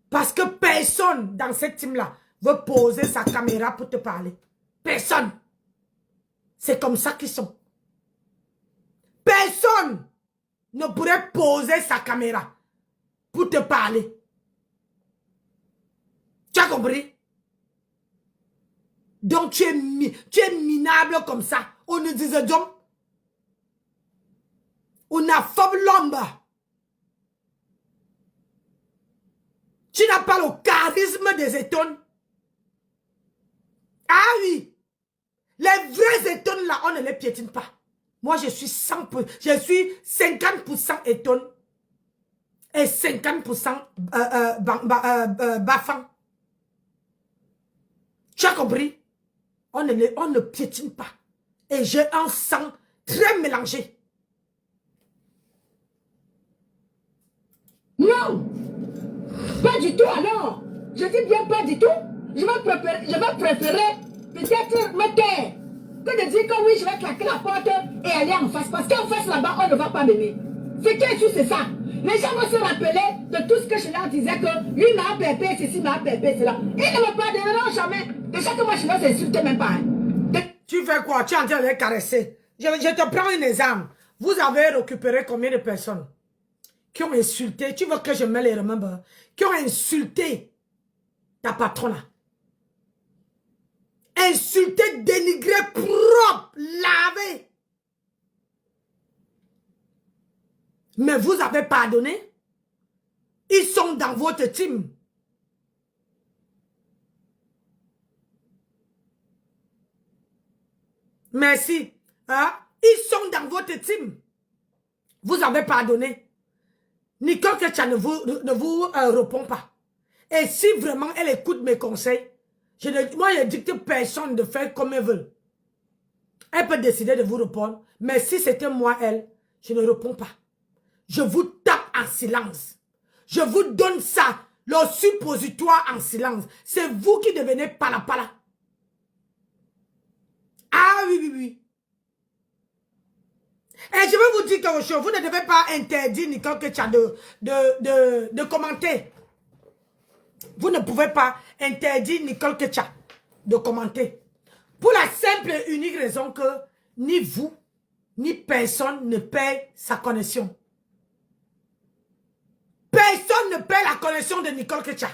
Parce que personne dans cette team-là veut poser sa caméra pour te parler. Personne. C'est comme ça qu'ils sont. Personne ne pourrait poser sa caméra pour te parler. Tu as compris? Donc tu es minable comme ça. On nous disait donc, on a fait l'homme. Tu n'as pas le charisme des étonnes. Ah oui. Les vrais étonnes là, on ne les piétine pas. Moi, je suis 100%, je suis 50% étonne et 50% bafan. Tu as compris? On ne piétine pas. Et j'ai un sang très mélangé. Non, pas du tout alors. Je dis bien pas du tout. Je vais préférer peut-être me taire que de dire que oui, je vais claquer la porte et aller en face. Parce qu'en face là-bas, on ne va pas m'aimer. C'est qui est sûr, c'est ça. Les gens vont se rappeler de tout ce que je leur disais que lui m'a pépé, ceci m'a pépé, cela. Ils ne me pardonneront jamais. Déjà que moi, je ne les insulte même pas. Hein. Tu fais quoi? Tu es en train de les caresser. Je te prends un exemple. Vous avez récupéré combien de personnes qui ont insulté, tu veux que je me les remember, qui ont insulté ta patronne là. Insulté, dénigré, propre, lavé. Mais vous avez pardonné. Ils sont dans votre team. Merci. Hein? Ils sont dans votre team. Vous avez pardonné. Nicole Ketcha ne vous répond pas. Et si vraiment elle écoute mes conseils, moi je dicte personne de faire comme elle veut. Elle peut décider de vous répondre. Mais si c'était moi, elle, je ne réponds pas. Je vous tape en silence. Je vous donne ça, le suppositoire en silence. C'est vous qui devenez pala. Ah oui, oui, oui. Et je vais vous dire quelque chose. Vous ne devez pas interdire Nicole Ketcha de commenter. Vous ne pouvez pas interdire Nicole Ketcha de commenter. Pour la simple et unique raison que ni vous, ni personne ne paye sa connexion. Personne ne paye la connexion de Nicole Ketcha.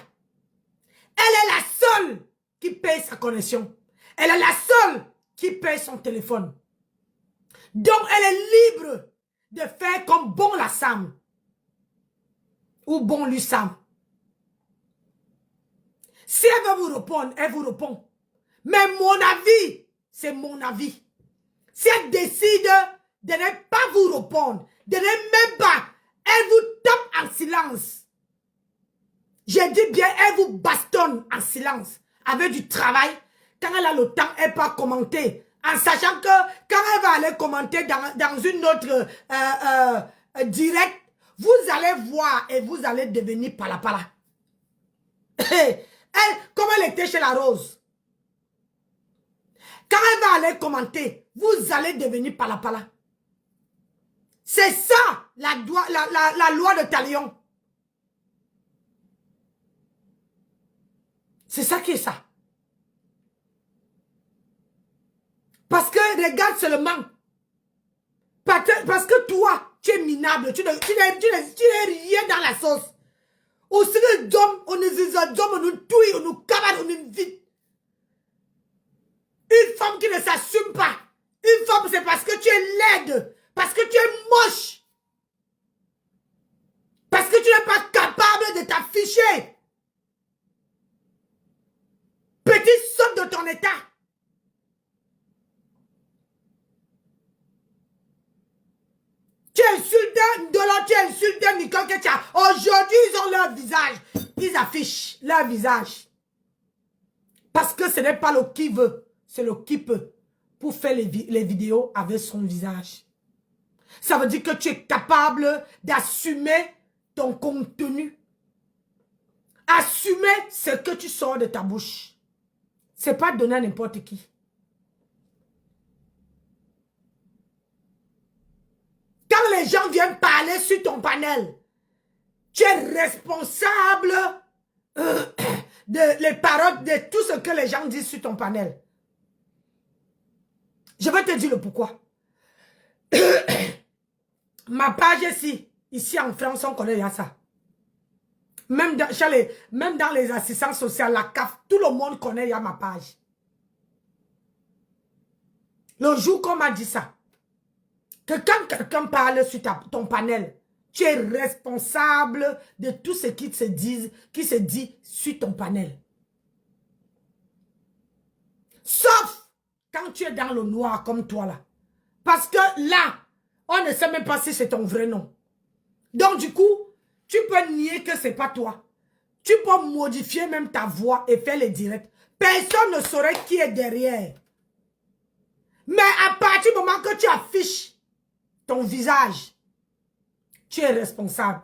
Elle est la seule qui paye sa connexion. Elle est la seule qui paye son téléphone. Donc, elle est libre de faire comme bon la Sam. Ou bon lui Sam. Si elle veut vous répondre, elle vous répond. Mais mon avis, c'est mon avis. Si elle décide de ne pas vous répondre, de ne même pas, elle vous tape en silence. J'ai dit bien, elle vous bastonne en silence. Avec du travail, quand elle a le temps, elle peut commenter. En sachant que quand elle va aller commenter dans une autre direct, vous allez voir et vous allez devenir pala-pala. Elle, comme elle était chez la Rose. Quand elle va aller commenter, vous allez devenir pala-pala. C'est ça la loi de Talion. C'est ça qui est ça. Parce que regarde seulement. Parce que toi, tu es minable. Tu n'es rien dans la sauce. Au Seigneur d'homme, on nous touille, on nous cabane, on nous vide. Une femme qui ne s'assume pas. Une femme, c'est parce que tu es laide. Parce que tu es moche. Parce que tu n'es pas capable de t'afficher. Petite sotte de ton état. Tu insultes Ndolo, tu insultes Nicole Ketcha. Aujourd'hui, ils ont leur visage. Ils affichent leur visage. Parce que ce n'est pas le qui veut, c'est le qui peut. Pour faire les vidéos avec son visage. Ça veut dire que tu es capable d'assumer ton contenu. Assumer ce que tu sors de ta bouche. Ce n'est pas donner à n'importe qui. Quand les gens viennent parler sur ton panel, tu es responsable de les paroles, de tout ce que les gens disent sur ton panel. Je vais te dire le pourquoi. Ma page ici en France, on connaît ça. Même dans les assistants sociaux, la CAF, tout le monde connaît ma page. Le jour qu'on m'a dit ça, que quand quelqu'un parle sur ton panel, tu es responsable de tout ce qui se dit sur ton panel. Sauf quand tu es dans le noir comme toi là. Parce que là, on ne sait même pas si c'est ton vrai nom. Donc du coup, tu peux nier que c'est pas toi. Tu peux modifier même ta voix et faire les directs. Personne ne saurait qui est derrière. Mais à partir du moment que tu affiches ton visage, tu es responsable.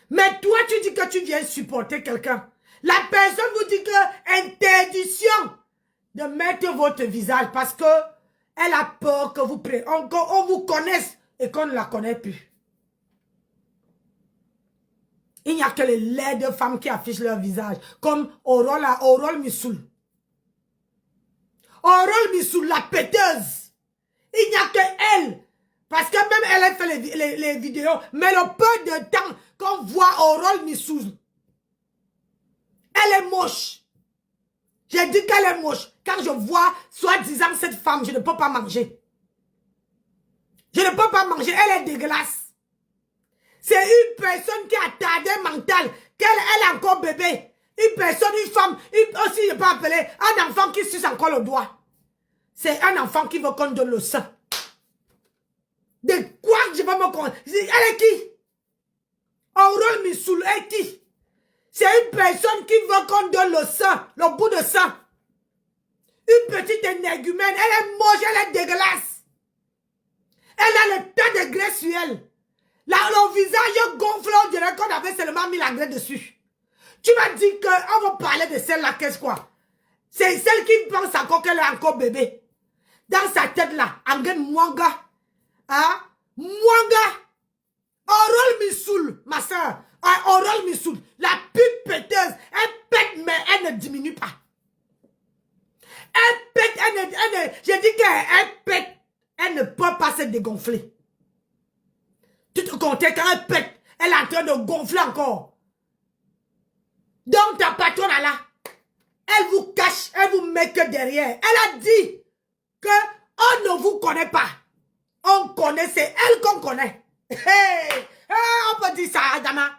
Mais toi, tu dis que tu viens supporter quelqu'un. La personne vous dit que interdiction de mettre votre visage parce que elle a peur que on vous connaisse et qu'on ne la connaît plus. Il n'y a que les laides femmes qui affichent leur visage, comme Aurore Missoul. Aurore Missoul, la péteuse. Il n'y a que elle. Parce que même elle a fait les vidéos, mais le peu de temps qu'on voit Aurore Missoul, elle est moche. J'ai dit qu'elle est moche. Quand je vois, soi-disant, cette femme, je ne peux pas manger. Je ne peux pas manger, elle est dégueulasse. C'est une personne qui a tardé mental, qu'elle est encore bébé. Une personne, une femme, aussi je peux appeler un enfant qui suce encore le doigt. C'est un enfant qui veut qu'on donne le sang. De quoi je vais me connaître? Elle est qui? Aurore Missoul est qui? C'est une personne qui veut qu'on donne le sang, le bout de sang. Une petite énergumène, elle est moche, elle est dégueulasse. Elle a le tas de graisse sur elle. Là, le visage gonfle, on dirait qu'on avait seulement mis la graisse dessus. Tu m'as dit qu'on va parler de celle-là, qu'est-ce quoi? C'est celle qui pense encore qu'elle est encore bébé. dans sa tête là, Angen Mwanga. Hein? Mwanga. Oral Missoul, ma soeur. Oral Missoul. La pute péteuse. Elle pète, mais elle ne diminue pas. Elle pète, je dis qu'elle pète. Elle ne peut pas se dégonfler. Tu te comptais quand elle pète, elle est en train de gonfler encore. Donc ta patronne là, elle vous cache, elle vous met que derrière. Elle a dit que on ne vous connaît pas. On connaît, c'est elle qu'on connaît. Hey, on peut dire ça, Adama.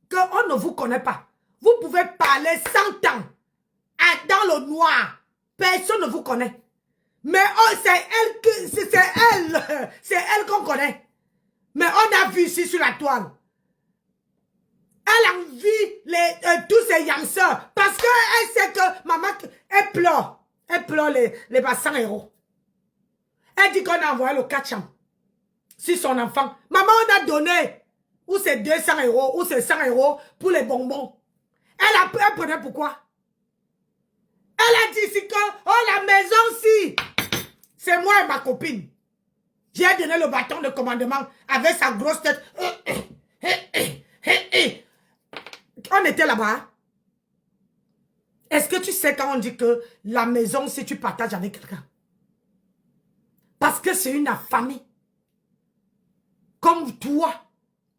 Que on ne vous connaît pas. Vous pouvez parler 100 ans. Dans le noir. Personne ne vous connaît. Mais oh, c'est elle qu'on connaît. Mais on a vu ici sur la toile. Elle envie tous ces yamseurs. Parce qu'elle sait que maman, elle pleure. Elle pleure les 100 euros. Elle dit qu'on a envoyé le 4 chambres. Sur son enfant. Maman, on a donné. Ou c'est 200 euros, ou c'est 100 euros pour les bonbons. Elle prenait pourquoi? Elle a dit ici que, oh la maison si. C'est moi et ma copine. J'ai donné le bâton de commandement avec sa grosse tête. On était là-bas. Est-ce que tu sais quand on dit que la maison, si tu partages avec quelqu'un? Parce que c'est une affamée. Comme toi,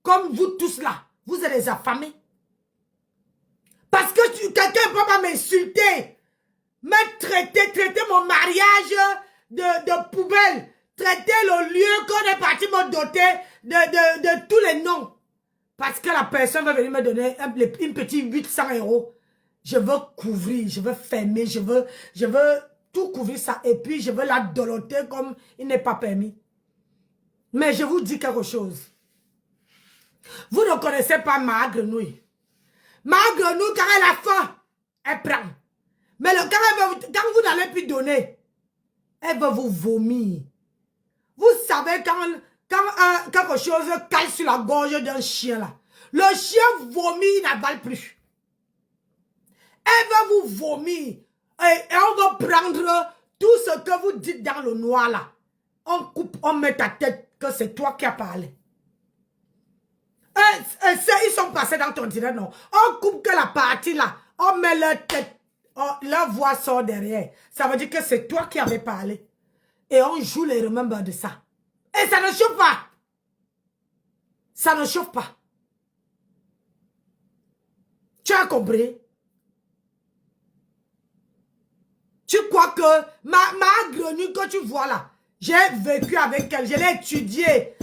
comme vous tous là, vous êtes des affamés. Parce que quelqu'un peut pas m'insulter, me traiter mon mariage de poubelle, traiter le lieu qu'on est parti me doter de tous les noms. Parce que la personne va venir me donner une petite 800 euros. Je veux couvrir, je veux fermer, je veux tout couvrir ça. Et puis je veux la doloter comme il n'est pas permis. Mais je vous dis quelque chose. Vous ne connaissez pas ma grenouille. Ma grenouille, quand elle a faim, elle prend. Mais quand vous n'allez plus donner, elle va vous vomir. Vous savez quand quelque chose cale sur la gorge d'un chien là, le chien vomit, il n'avale plus. Elle va vous vomir. Et on va prendre tout ce que vous dites dans le noir là. On coupe, on met ta tête que c'est toi qui as parlé. Ils sont passés dans ton direct, non. On coupe que la partie là. On met leur tête. Leur voix sort derrière. Ça veut dire que c'est toi qui avais parlé. Et on joue les remembers de ça. Et ça ne chauffe pas. Ça ne chauffe pas. Tu as compris? Tu crois que ma grenouille que tu vois là, j'ai vécu avec elle, je l'ai étudiée.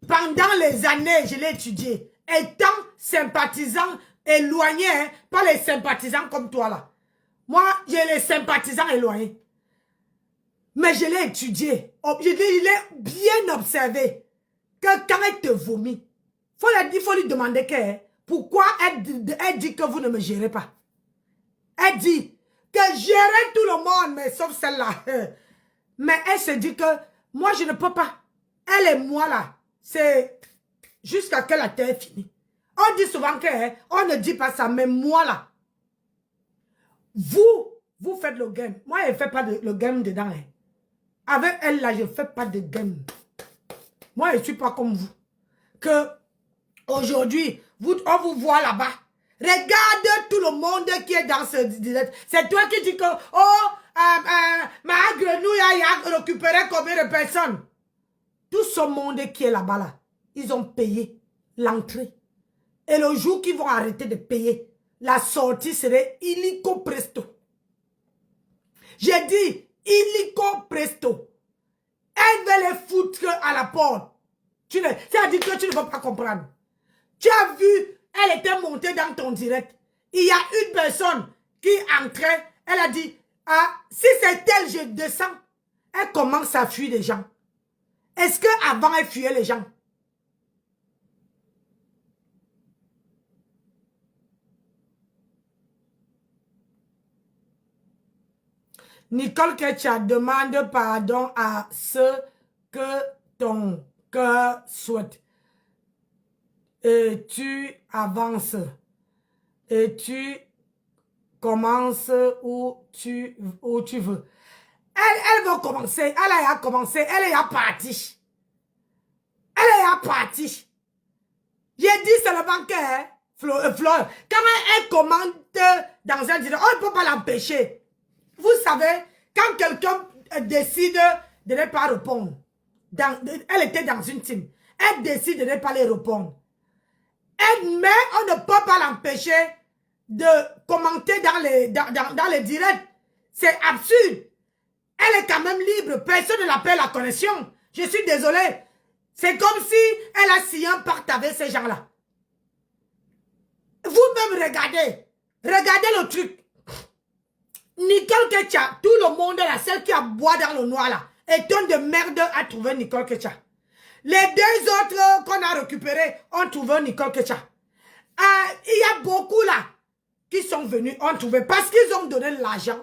Pendant les années, je l'ai étudiée. Étant sympathisant, éloigné, hein, pas les sympathisants comme toi là. Moi, j'ai les sympathisants éloignés. Mais je l'ai étudiée. Je l'ai bien observé. Que quand elle te vomit, il faut lui demander pourquoi elle dit que vous ne me gérez pas. Elle dit que gérer tout le monde, mais sauf celle-là. Mais elle se dit que moi, je ne peux pas. Elle et moi là, c'est jusqu'à que la terre finisse. On dit souvent qu'on ne dit pas ça, mais moi là, vous faites le game. Moi, je ne fais pas le game dedans. Hein. Avec elle là, je ne fais pas de game. Moi, je ne suis pas comme vous. Que aujourd'hui, on vous voit là-bas. Regarde tout le monde qui est dans ce direct. C'est toi qui dis que, ma grenouille a récupéré combien de personnes? Tout ce monde qui est là-bas, là, ils ont payé l'entrée. Et le jour qu'ils vont arrêter de payer, la sortie serait illico presto. J'ai dit illico presto. Elle veut les foutre à la porte. C'est-à-dire que tu ne vas pas comprendre. Tu as vu, elle était montée dans ton direct. Il y a une personne qui entrait. Elle a dit, si c'est elle, je descends. Elle commence à fuir les gens. Est-ce qu'avant, elle fuyait les gens? Nicole Ketcha demande pardon à ce que ton cœur souhaite. Et tu avances. Et tu commences où tu veux. Elle va commencer. Elle a commencé. Elle est partie. Elle est partie. J'ai dit seulement que, hein, Fleur, quand elle commande dans un direct, on ne peut pas l'empêcher. Vous savez, quand quelqu'un décide de ne pas répondre, elle était dans une team, elle décide de ne pas les répondre. Mais on ne peut pas l'empêcher de commenter dans les directs. C'est absurde. Elle est quand même libre. Personne ne l'appelle la connexion. Je suis désolé. C'est comme si elle a signé un pacte avec ces gens-là. Vous-même regardez. Regardez le truc. Nicole Ketia, tout le monde, la celle qui a boit dans le noir là, est un de merde à trouver Nicole Ketia. Les deux autres qu'on a récupérés ont trouvé Nicole Ketia. Il y a beaucoup là qui sont venus, ont trouvé, parce qu'ils ont donné l'argent.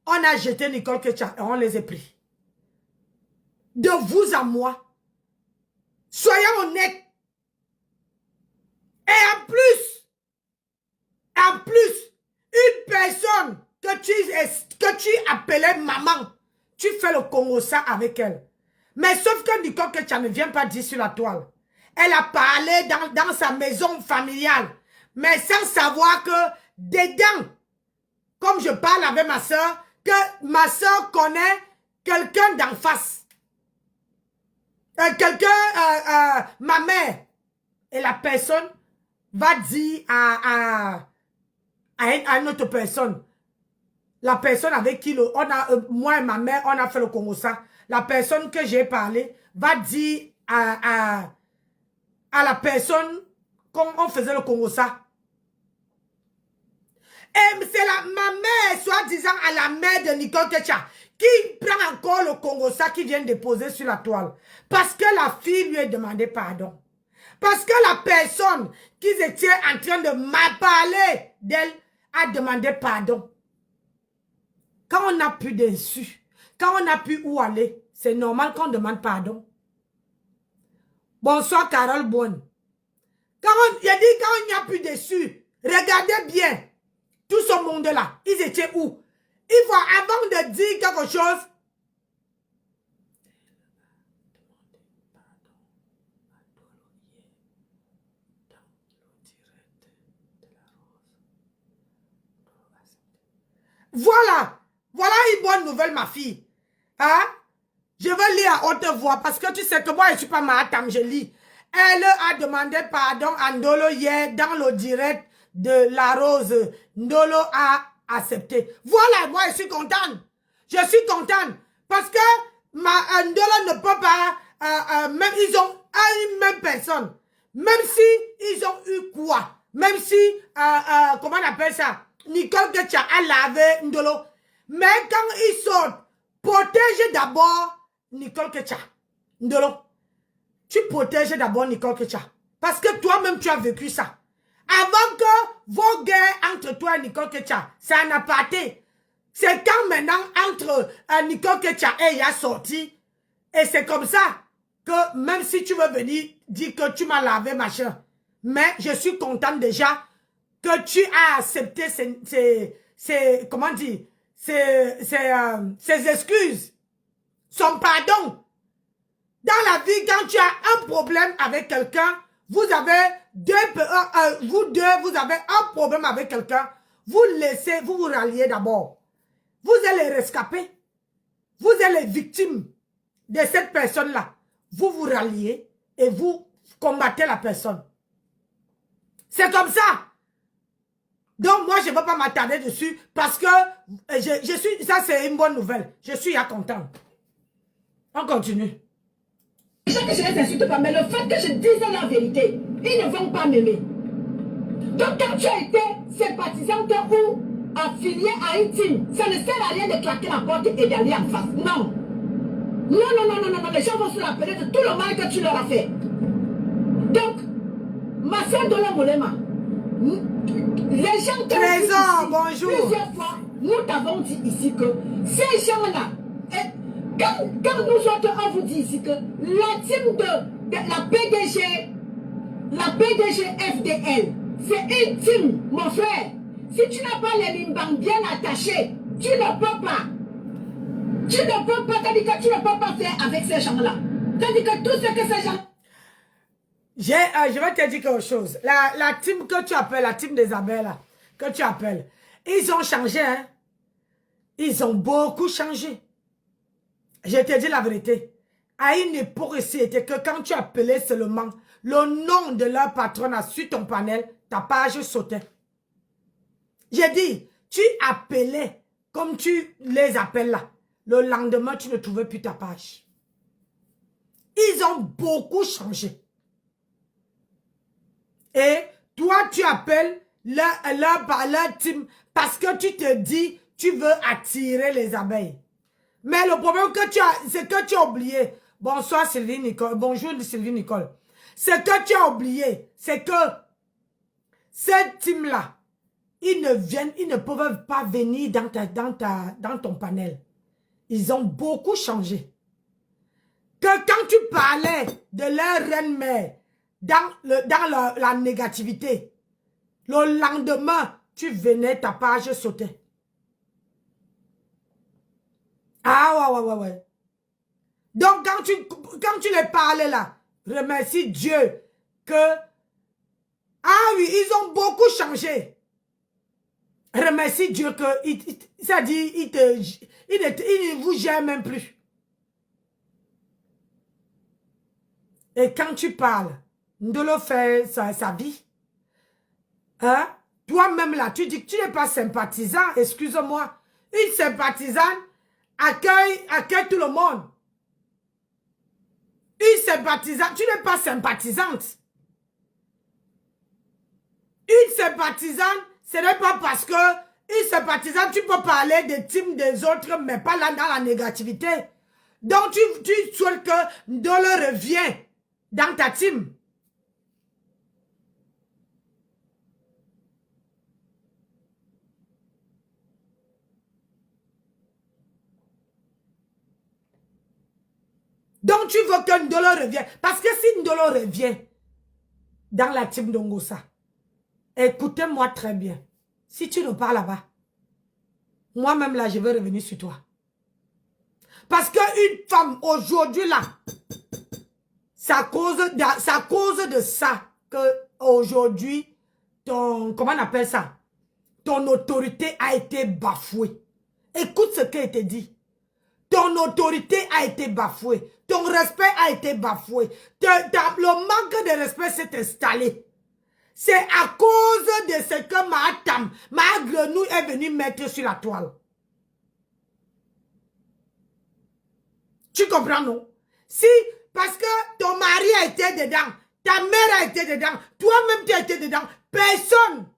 On a jeté Nicole Ketia et on les a pris. De vous à moi. Soyons honnêtes. Et en plus, une personne que tu appelais maman, tu fais le Congo ça avec elle. Mais sauf que Nicole Ketia ne vient pas dire sur la toile. Elle a parlé dans sa maison familiale. Mais sans savoir que dedans, comme je parle avec ma soeur, que ma soeur connaît quelqu'un d'en face. Ma mère. Et la personne va dire à une autre personne. La personne avec qui moi et ma mère, on a fait le Congo ça. La personne que j'ai parlé va dire à la personne qu'on faisait le Congo ça. Et c'est ma mère, soi-disant à la mère de Nicole Ketia, qui prend encore le Congo ça qui vient déposer sur la toile. Parce que la fille lui a demandé pardon. Parce que la personne qui était en train de parler d'elle a demandé pardon. Quand on n'a plus d'insu, quand on n'a plus où aller, c'est normal qu'on demande pardon. Bonsoir Carole Bonne. Quand il n'y a plus d'insu, regardez bien. Tout ce monde-là, ils étaient où? Il faut, avant de dire quelque chose, voilà une bonne nouvelle, ma fille. Hein? Je vais lire à haute voix parce que tu sais que moi, je ne suis pas Mahatam, je lis. Elle a demandé pardon à Ndolo hier dans le direct de La Rose. Ndolo a accepté. Voilà, moi, je suis contente. Je suis contente parce que Ndolo ne peut pas, même ils ont une même personne. Même si ils ont eu quoi? Même si, comment on appelle ça? Nicole Ketia a lavé Ndolo. Mais quand ils sortent, protège d'abord Nicole Ketia. Ndolo, tu protèges d'abord Nicole Ketia. Parce que toi-même, tu as vécu ça. Avant que vos guerres entre toi et Nicole Ketia, ça n'a pas été. C'est quand maintenant, entre Nicole Ketia et Yaya sorti, et c'est comme ça que même si tu veux venir dire que tu m'as lavé, machin, mais je suis contente déjà que tu as accepté comment dire, ces excuses, son pardon. Dans la vie, quand tu as un problème avec quelqu'un, vous avez vous avez un problème avec quelqu'un, vous laissez, vous ralliez d'abord. Vous êtes les rescapés. Vous êtes les victimes de cette personne-là. Vous ralliez et vous combattez la personne. C'est comme ça. Donc, moi, je ne veux pas m'attarder dessus parce que ça, c'est une bonne nouvelle. Je suis contente. On continue. Les gens que je les insulte pas, mais le fait que je dise la vérité, ils ne vont pas m'aimer. Donc, quand tu as été sympathisante ou affilié à une team, ça ne sert à rien de claquer la porte et d'aller en face. Non. Non. Les gens vont se rappeler de tout le mal que tu leur as fait. Donc, ma soeur Dola Molema, les gens Trésor, bonjour. Plusieurs fois, nous t'avons dit ici que ces gens-là, quand nous autres, on vous dit ici que la team de la PDG FDL, c'est une team, mon frère. Si tu n'as pas les limbang bien attachés, tu ne peux pas. Tu ne peux pas, c'est-à-dire que tu ne peux pas faire avec ces gens-là. C'est-à-dire que tout ce que ces gens... Je vais te dire quelque chose. La team que tu appelles, la team des abeilles, là, que tu appelles, ils ont changé, hein. Ils ont beaucoup changé. Je te dis la vérité. À une époque, c'était que quand tu appelais seulement le nom de leur patronne sur ton panel, ta page sautait. J'ai dit, tu appelais comme tu les appelles là. Le lendemain, tu ne trouvais plus ta page. Ils ont beaucoup changé. Et toi, tu appelles leur team parce que tu te dis, tu veux attirer les abeilles. Mais le problème que tu as, c'est que tu as oublié. Bonsoir Sylvie Nicole. Bonjour Sylvie Nicole. Ce que tu as oublié, c'est que cette team-là, ils ne peuvent pas venir dans ton panel. Ils ont beaucoup changé. Que quand tu parlais de leur reine-mère dans la négativité, le lendemain, tu venais, ta page sautait. Ah ouais. Donc, quand tu les parlais là, remercie Dieu que... Ah oui, ils ont beaucoup changé. Remercie Dieu que... Ça dit, il ne vous gère même plus. Et quand tu parles, Ndolo fait sa vie. Hein? Toi-même là, tu dis que tu n'es pas sympathisant, excuse-moi. Une sympathisante accueille tout le monde. Une sympathisante, tu n'es pas sympathisante. Une sympathisante, ce n'est pas parce que une sympathisante, tu peux parler des teams des autres, mais pas là dans la négativité. Donc tu souhaites que Ndolo revienne dans ta team. Donc tu veux que Ndolo revienne. Parce que si Ndolo revient dans la team d'Ongosa, écoutez-moi très bien. Si tu ne parles là-bas, moi-même là, je vais revenir sur toi. Parce qu'une femme aujourd'hui là, c'est à cause de ça que aujourd'hui, comment on appelle ça? Ton autorité a été bafouée. Écoute ce qui a été dit. Ton autorité a été bafouée. Ton respect a été bafoué. Le manque de respect s'est installé. C'est à cause de ce que ma grenouille est venue mettre sur la toile. Tu comprends, non? Si, parce que ton mari a été dedans, ta mère a été dedans, toi-même tu as été dedans, personne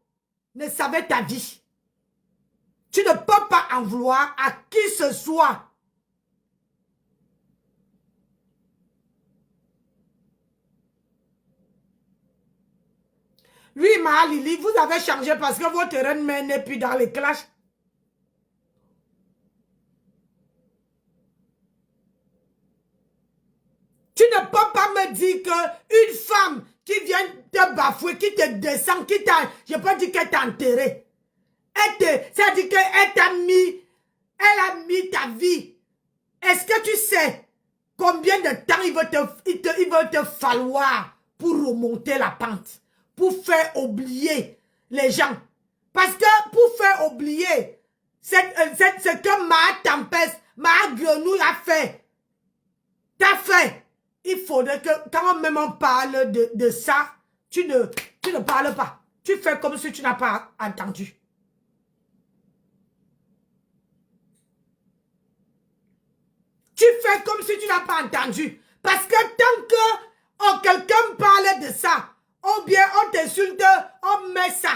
ne savait ta vie. Tu ne peux pas en vouloir à qui ce soit. Oui, ma Lili, vous avez changé parce que votre reine-mère n'est plus dans les clashs. Tu ne peux pas me dire qu'une femme qui vient te bafouer, qui te descend, qui t'a... Je peux dire qu'elle t'a enterré. C'est-à-dire qu'elle a mis ta vie. Est-ce que tu sais combien de temps il va te falloir pour remonter la pente? Pour faire oublier les gens. Parce que pour faire oublier ce que ma tempête, ma grenouille a fait, t'as fait. Il faudrait que quand même on parle de ça, tu ne parles pas. Tu fais comme si tu n'as pas entendu. Tu fais comme si tu n'as pas entendu. Parce que tant que quelqu'un parle de ça, ou bien on t'insulte, on met ça,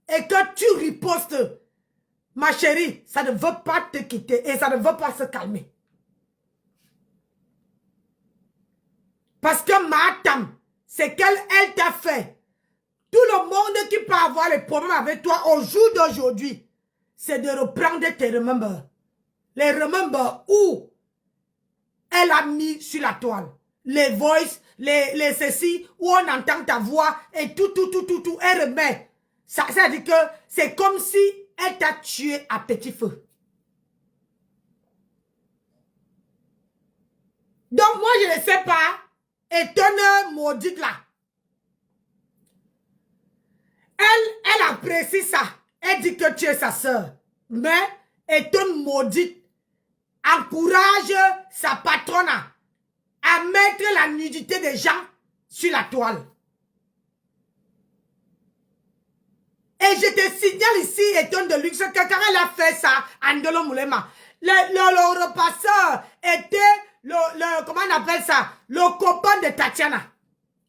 et que tu ripostes, ma chérie, ça ne veut pas te quitter et ça ne veut pas se calmer. Parce que ma tante, c'est qu'elle t'a fait. Tout le monde qui peut avoir les problèmes avec toi au jour d'aujourd'hui, c'est de reprendre tes remembers. Les remembers où elle a mis sur la toile. Les voices, les ceci, où on entend ta voix et tout, elle remet. Ça veut dire que c'est comme si elle t'a tué à petit feu. Donc, moi, je ne sais pas. Étonne maudite là. Elle apprécie ça. Elle dit que tu es sa soeur. Mais Étonne maudite encourage sa patronne à mettre la nudité des gens sur la toile. Et je te signale ici, Étonne de Luxe, que quand elle a fait ça, Andolo Moulema, le repasseur était comment on appelle ça? Le copain de Tatiana.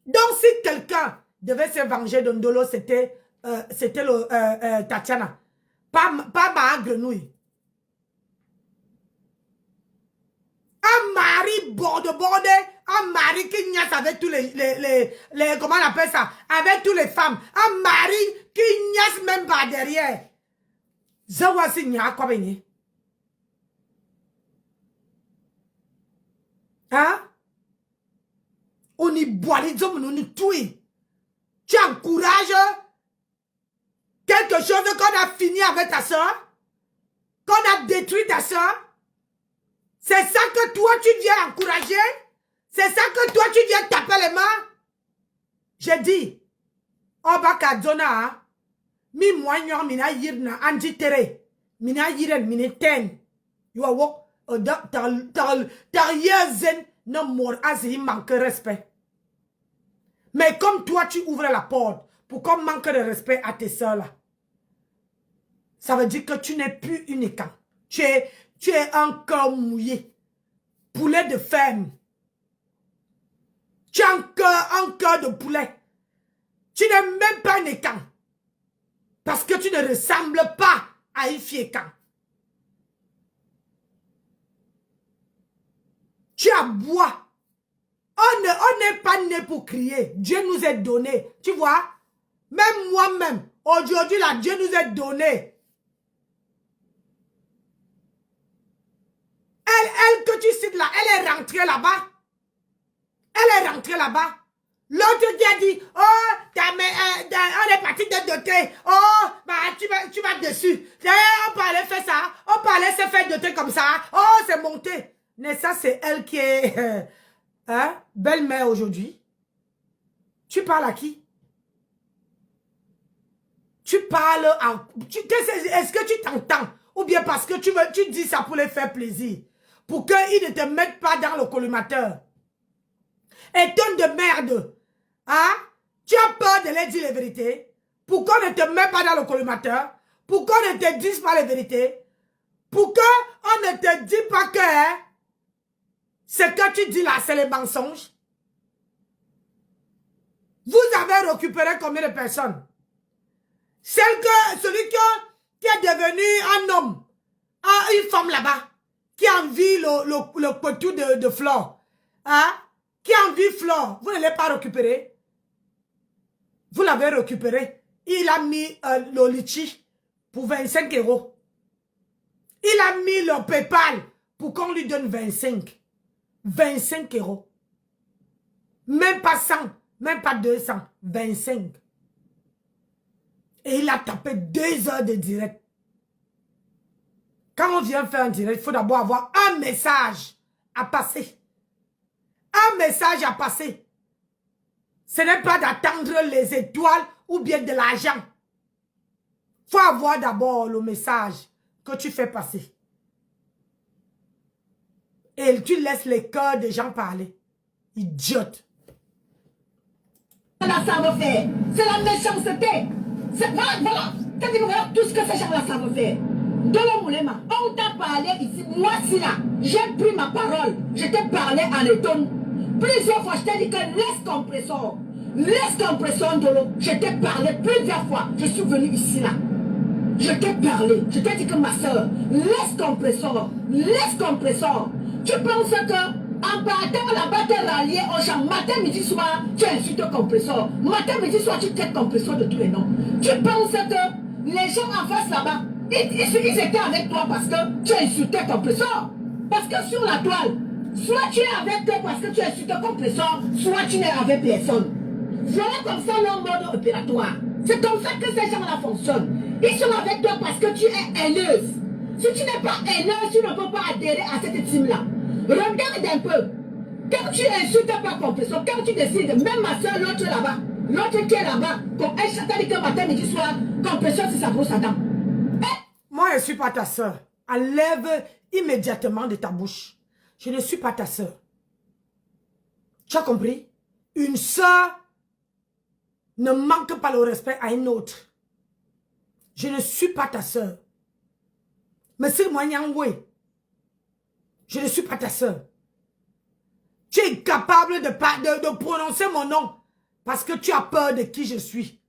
Donc, si quelqu'un devait se venger de Ndolo, c'était Tatiana. Pas ma grenouille. Un mari bordé, un mari qui niaise avec tous les comment on appelle ça? Avec toutes les femmes. Un mari qui niaise même pas derrière. Zawasi nya quoi benye? Hein? On y boit les hommes, on y tue. Tu encourages quelque chose qu'on a fini avec ta soeur? Qu'on a détruit ta soeur? C'est ça que toi tu viens encourager? C'est ça que toi tu viens taper les mains? J'ai dit, Oba Kadzona, mi moignon mina yirna anji tere, mina yiren mine ten. You are what? Ta yezen no more as il manque de respect. Mais comme toi tu ouvres la porte pour qu'on manque de respect à tes soeurs là, ça veut dire que tu n'es plus uniquement. Tu es un cœur mouillé. Poulet de ferme. Tu as un cœur de poulet. Tu n'es même pas un écan. Parce que tu ne ressembles pas à un fiécan. Tu aboies. On n'est pas né pour crier. Dieu nous a donné. Tu vois? Même moi-même. Aujourd'hui, là, Dieu nous a donné. Elle que tu cites là, elle est rentrée là-bas. Elle est rentrée là-bas. L'autre qui a dit, oh, on est parti de doter. Oh, bah, tu vas dessus. On peut aller faire ça. On peut aller se faire doter comme ça. Oh, c'est monté. Mais ça, c'est elle qui est belle-mère aujourd'hui. Tu parles à qui? Tu parles à... Est-ce que tu t'entends? Ou bien parce que tu dis ça pour les faire plaisir? Pour qu'ils ne te mettent pas dans le collimateur. Étonne de merde. Hein? Tu as peur de leur dire les vérités? Pourquoi ne te mets pas dans le collimateur? Pourquoi ne te disent pas les vérités? Pourquoi on ne te dit pas que ce que tu dis là, c'est les mensonges? Vous avez récupéré combien de personnes? Celui qui est devenu un homme, une femme là-bas, qui envie le potou de Flore, hein? Qui envie Flore, vous ne l'avez pas récupéré? Vous l'avez récupéré. Il a mis le litchi pour 25 €. Il a mis le PayPal pour qu'on lui donne 25. 25 €. Même pas 100, même pas 200, 25. Et il a tapé 2 heures de direct. Quand on vient faire un direct, il faut d'abord avoir un message à passer. Un message à passer. Ce n'est pas d'attendre les étoiles ou bien de l'argent. Il faut avoir d'abord le message que tu fais passer. Et tu laisses les cœurs des gens parler. Idiote. Là, ça va faire. C'est la méchanceté. Voilà. Voilà tout ce que ces gens-là savent faire. Dans le moulema, on t'a parlé ici. Moi, si là, j'ai pris ma parole. Je t'ai parlé en Étonne. Plusieurs fois, je t'ai dit que laisse compresseur. Laisse compresseur de l'eau. Je t'ai parlé plusieurs fois. Je suis venu ici là. Je t'ai parlé. Je t'ai dit que ma soeur, laisse compresseur. Laisse compresseur. Tu penses que en partant là-bas, tu es rallié au champ. Matin, midi, soir, tu insultes compresseur. Matin, midi, soir, tu traites compresseur de tous les noms. Tu penses que les gens en face là-bas, ils étaient avec toi parce que tu insultais compresseur. Parce que sur la toile, soit tu es avec eux parce que tu insultes compresseur, soit tu n'es avec personne. Voilà comme ça leur mode opératoire. C'est comme ça que ces gens-là fonctionnent. Ils sont avec toi parce que tu es haineuse. Si tu n'es pas haineuse, tu ne peux pas adhérer à cette team-là. Regarde un peu. Quand tu insultes par compréhension, quand tu décides, même ma soeur, l'autre là-bas, l'autre qui est là-bas, quand elle chante que matin, midi, soir, compréhension, c'est sa brosse à dents. Moi, je ne suis pas ta soeur. Enlève immédiatement de ta bouche. Je ne suis pas ta soeur. Tu as compris? Une soeur ne manque pas le respect à une autre. Je ne suis pas ta soeur. Mais c'est moi, Nyangwe. Je ne suis pas ta soeur. Tu es capable de prononcer mon nom parce que tu as peur de qui je suis.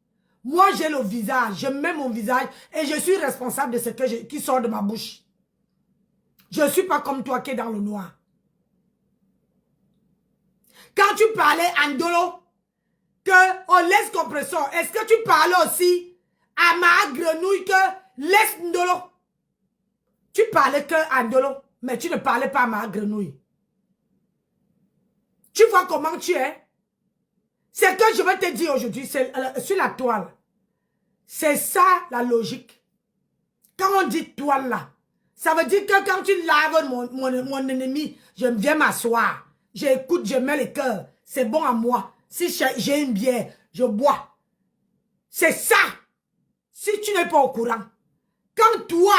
Moi, j'ai le visage, je mets mon visage et je suis responsable de ce qui sort de ma bouche. Je ne suis pas comme toi qui est dans le noir. Quand tu parlais en dolo, que on laisse compresseur, est-ce que tu parlais aussi à ma grenouille que laisse ndolo? Tu parlais que en dolo, mais tu ne parlais pas à ma grenouille. Tu vois comment tu es? C'est que je vais te dire aujourd'hui, c'est sur la toile. C'est ça la logique. Quand on dit toile là, ça veut dire que quand tu laves mon ennemi, je viens m'asseoir. J'écoute, je mets le cœur. C'est bon à moi. Si j'ai une bière, je bois. C'est ça. Si tu n'es pas au courant. Quand toi,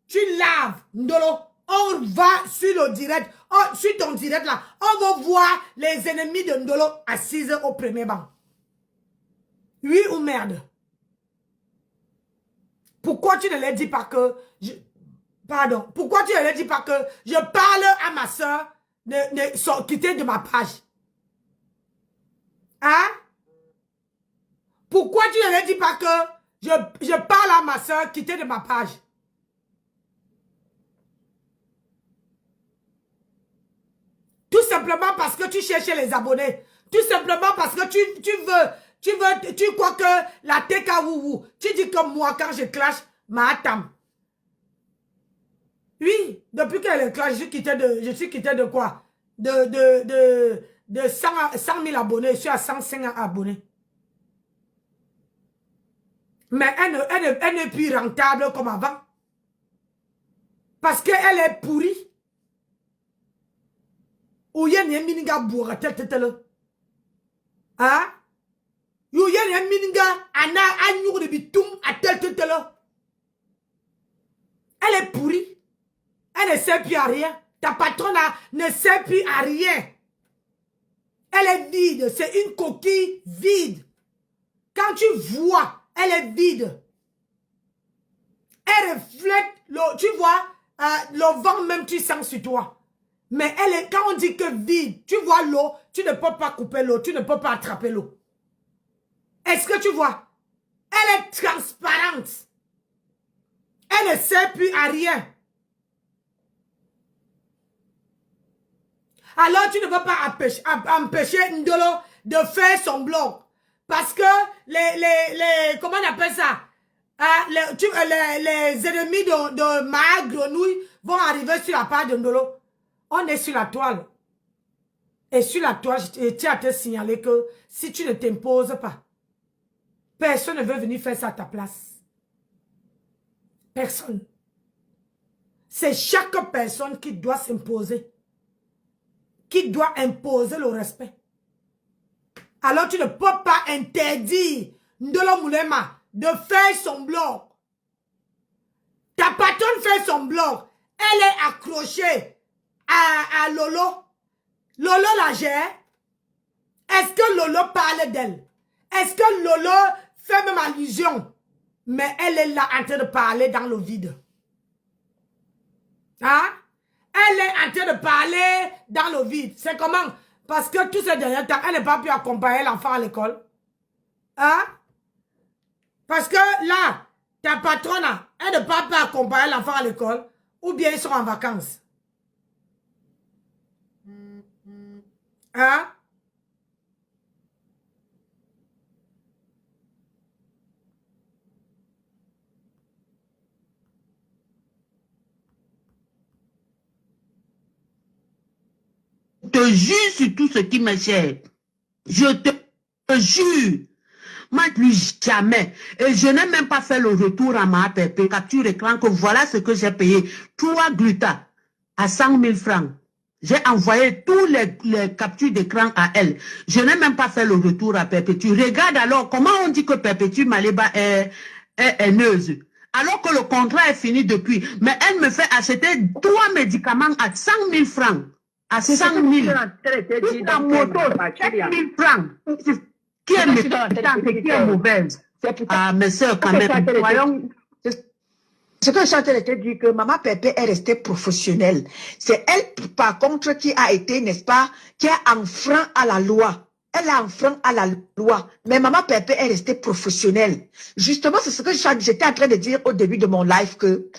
tu laves, Ndolo, on va sur le direct, sur ton direct là, on va voir les ennemis de Ndolo assises au premier banc. Oui ou merde? Pourquoi tu ne les dis pas que... Pardon. Pourquoi tu ne les dis pas que je parle à ma soeur de quitter de ma page? Hein? Pourquoi tu ne les dis pas que je parle à ma soeur quitter de ma page? Tout simplement parce que tu cherches les abonnés. Tout simplement parce que tu crois que la TK Wouhou, tu dis que moi, quand je clash, ma tam. Oui, depuis qu'elle est clash, je suis quitté de quoi? De 100 000 abonnés, je suis à 105 abonnés. Mais elle n'est plus rentable comme avant. Parce qu'elle est pourrie. Ou y a une mininga bourra tête. Hein? Ou y a une mininga ana agnou de bitum à tête. Elle est pourrie. Elle ne sert plus à rien. Ta patronne ne sert plus à rien. Elle est vide. C'est une coquille vide. Quand tu vois, elle est vide. Elle reflète, tu vois, le vent même tu sens sur toi. Mais elle est, quand on dit que vide, tu vois l'eau, tu ne peux pas couper l'eau, tu ne peux pas attraper l'eau. Est-ce que tu vois? Elle est transparente. Elle ne sert plus à rien. Alors tu ne vas pas empêcher Ndolo de faire son blog. Parce que comment on appelle ça? Les ennemis de ma grenouille vont arriver sur la page de Ndolo. On est sur la toile. Et sur la toile, je tiens à te signaler que si tu ne t'imposes pas, personne ne veut venir faire ça à ta place. Personne. C'est chaque personne qui doit s'imposer. Qui doit imposer le respect. Alors tu ne peux pas interdire Ndolo Moulema de faire son blog. Ta patronne fait son blog. Elle est accrochée à Lolo. Lolo la gère. Est-ce que Lolo parle d'elle? Est-ce que Lolo fait même allusion? Mais elle est là en train de parler dans le vide. Hein? Elle est en train de parler dans le vide. C'est comment? Parce que tous ces derniers temps, elle n'a pas pu accompagner l'enfant à l'école. Hein? Parce que là, ta patronne, elle n'a pas pu accompagner l'enfant à l'école. Ou bien ils sont en vacances. Hein? Je te jure sur tout ce qui m'est cher. Je te jure. Moi, plus jamais. Et je n'ai même pas fait le retour à ma APP, capture écran, que voilà ce que j'ai payé. 3 glutas à 100 000 francs. J'ai envoyé tous les captures d'écran à elle. Je n'ai même pas fait le retour à Perpétue. Regarde alors comment on dit que Perpétue Maleba est haineuse. Alors que le contrat est fini depuis. Mais elle me fait acheter 3 médicaments à 100 000 francs. À 100 000. La moto, 7 000 francs. Qui est méchante, qui est mauvaise. Ah, mes soeurs, quand même. Voyons. Ce que je suis en train de te dire, que Maman Pépé est restée professionnelle. C'est elle, par contre, qui a été, n'est-ce pas, qui a enfreint à la loi. Elle a enfreint à la loi. Mais Maman Pépé est restée professionnelle. Justement, c'est ce que j'étais en train de dire au début de mon live, que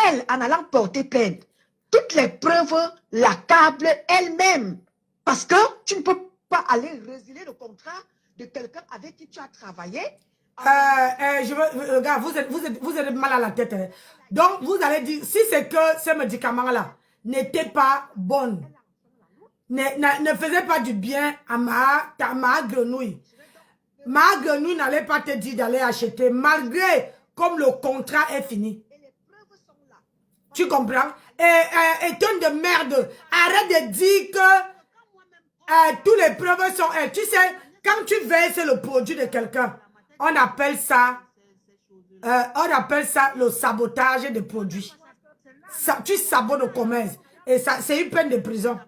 elle, en allant porter plainte, toutes les preuves l'accablent elle-même. Parce que tu ne peux pas aller résilier le contrat de quelqu'un avec qui tu as travaillé. Regarde, vous êtes mal à la tête. Hein. Donc, vous allez dire, si c'est que ces médicaments-là n'étaient pas bons, ne faisaient pas du bien à ma grenouille. Ma grenouille n'allait pas te dire d'aller acheter, malgré comme le contrat est fini. Tu comprends? Et tonne de merde, arrête de dire que tous les preuves sont... tu sais, quand tu verses le produit de quelqu'un, on appelle ça le sabotage de produits. Tu sabotes le commerce. Et ça, c'est une peine de prison.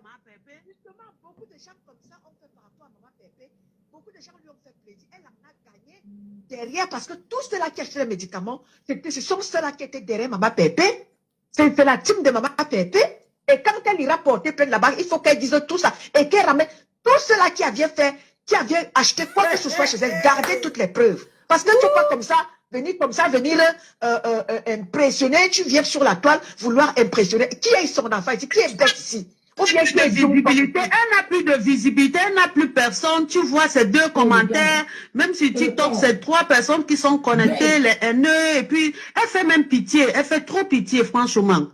Justement, beaucoup de gens comme ça ont fait par rapport à Maman Pépé. Beaucoup de gens lui ont fait plaisir. Elle en a gagné derrière parce que tous ceux-là qui achetaient les médicaments, ce sont ceux-là qui étaient derrière Maman Pépé. C'est la team de Maman Pépé. Et quand elle ira porter plainte là-bas, il faut qu'elle dise tout ça. Et qu'elle ramène tous ceux-là qui avaient acheté quoi que ce soit chez elle, garder toutes les preuves. Parce que tu vois comme ça, venir impressionner, tu viens sur la toile, vouloir impressionner. Qui est son enfant ici? Qui est bête ici? Ou bien de visibilité, elle n'a plus de visibilité, elle n'a plus personne. Tu vois ces 2 commentaires, même sur TikTok, c'est 3 personnes qui sont connectées, les haineux, et puis elle fait même pitié, elle fait trop pitié, franchement.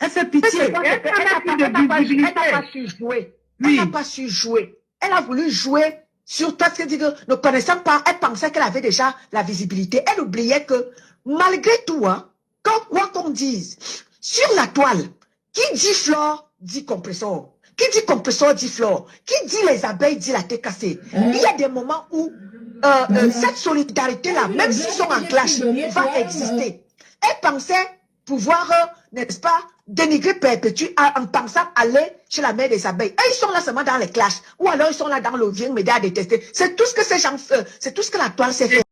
Elle fait pitié. Elle n'a plus de visibilité. Elle n'a pas su jouer. Oui. Elle n'a pas su jouer. Elle a voulu jouer sur toi, ce qu'elle dit que ne connaissant pas, elle pensait qu'elle avait déjà la visibilité. Elle oubliait que, malgré tout, hein, quoi qu'on dise, sur la toile, qui dit flore, dit compresseur. Qui dit compresseur, dit flore. Qui dit les abeilles, dit la tête cassée. Il y a des moments où cette solidarité-là, même s'ils sont en clash, va exister. Elle pensait pouvoir, n'est-ce pas, dénigrer Perpétue en pensant aller chez la mère des abeilles. Et ils sont là seulement dans les clashs. Ou alors ils sont là dans le vieux média à détester. C'est tout ce que ces gens, c'est tout ce que la toile s'est fait.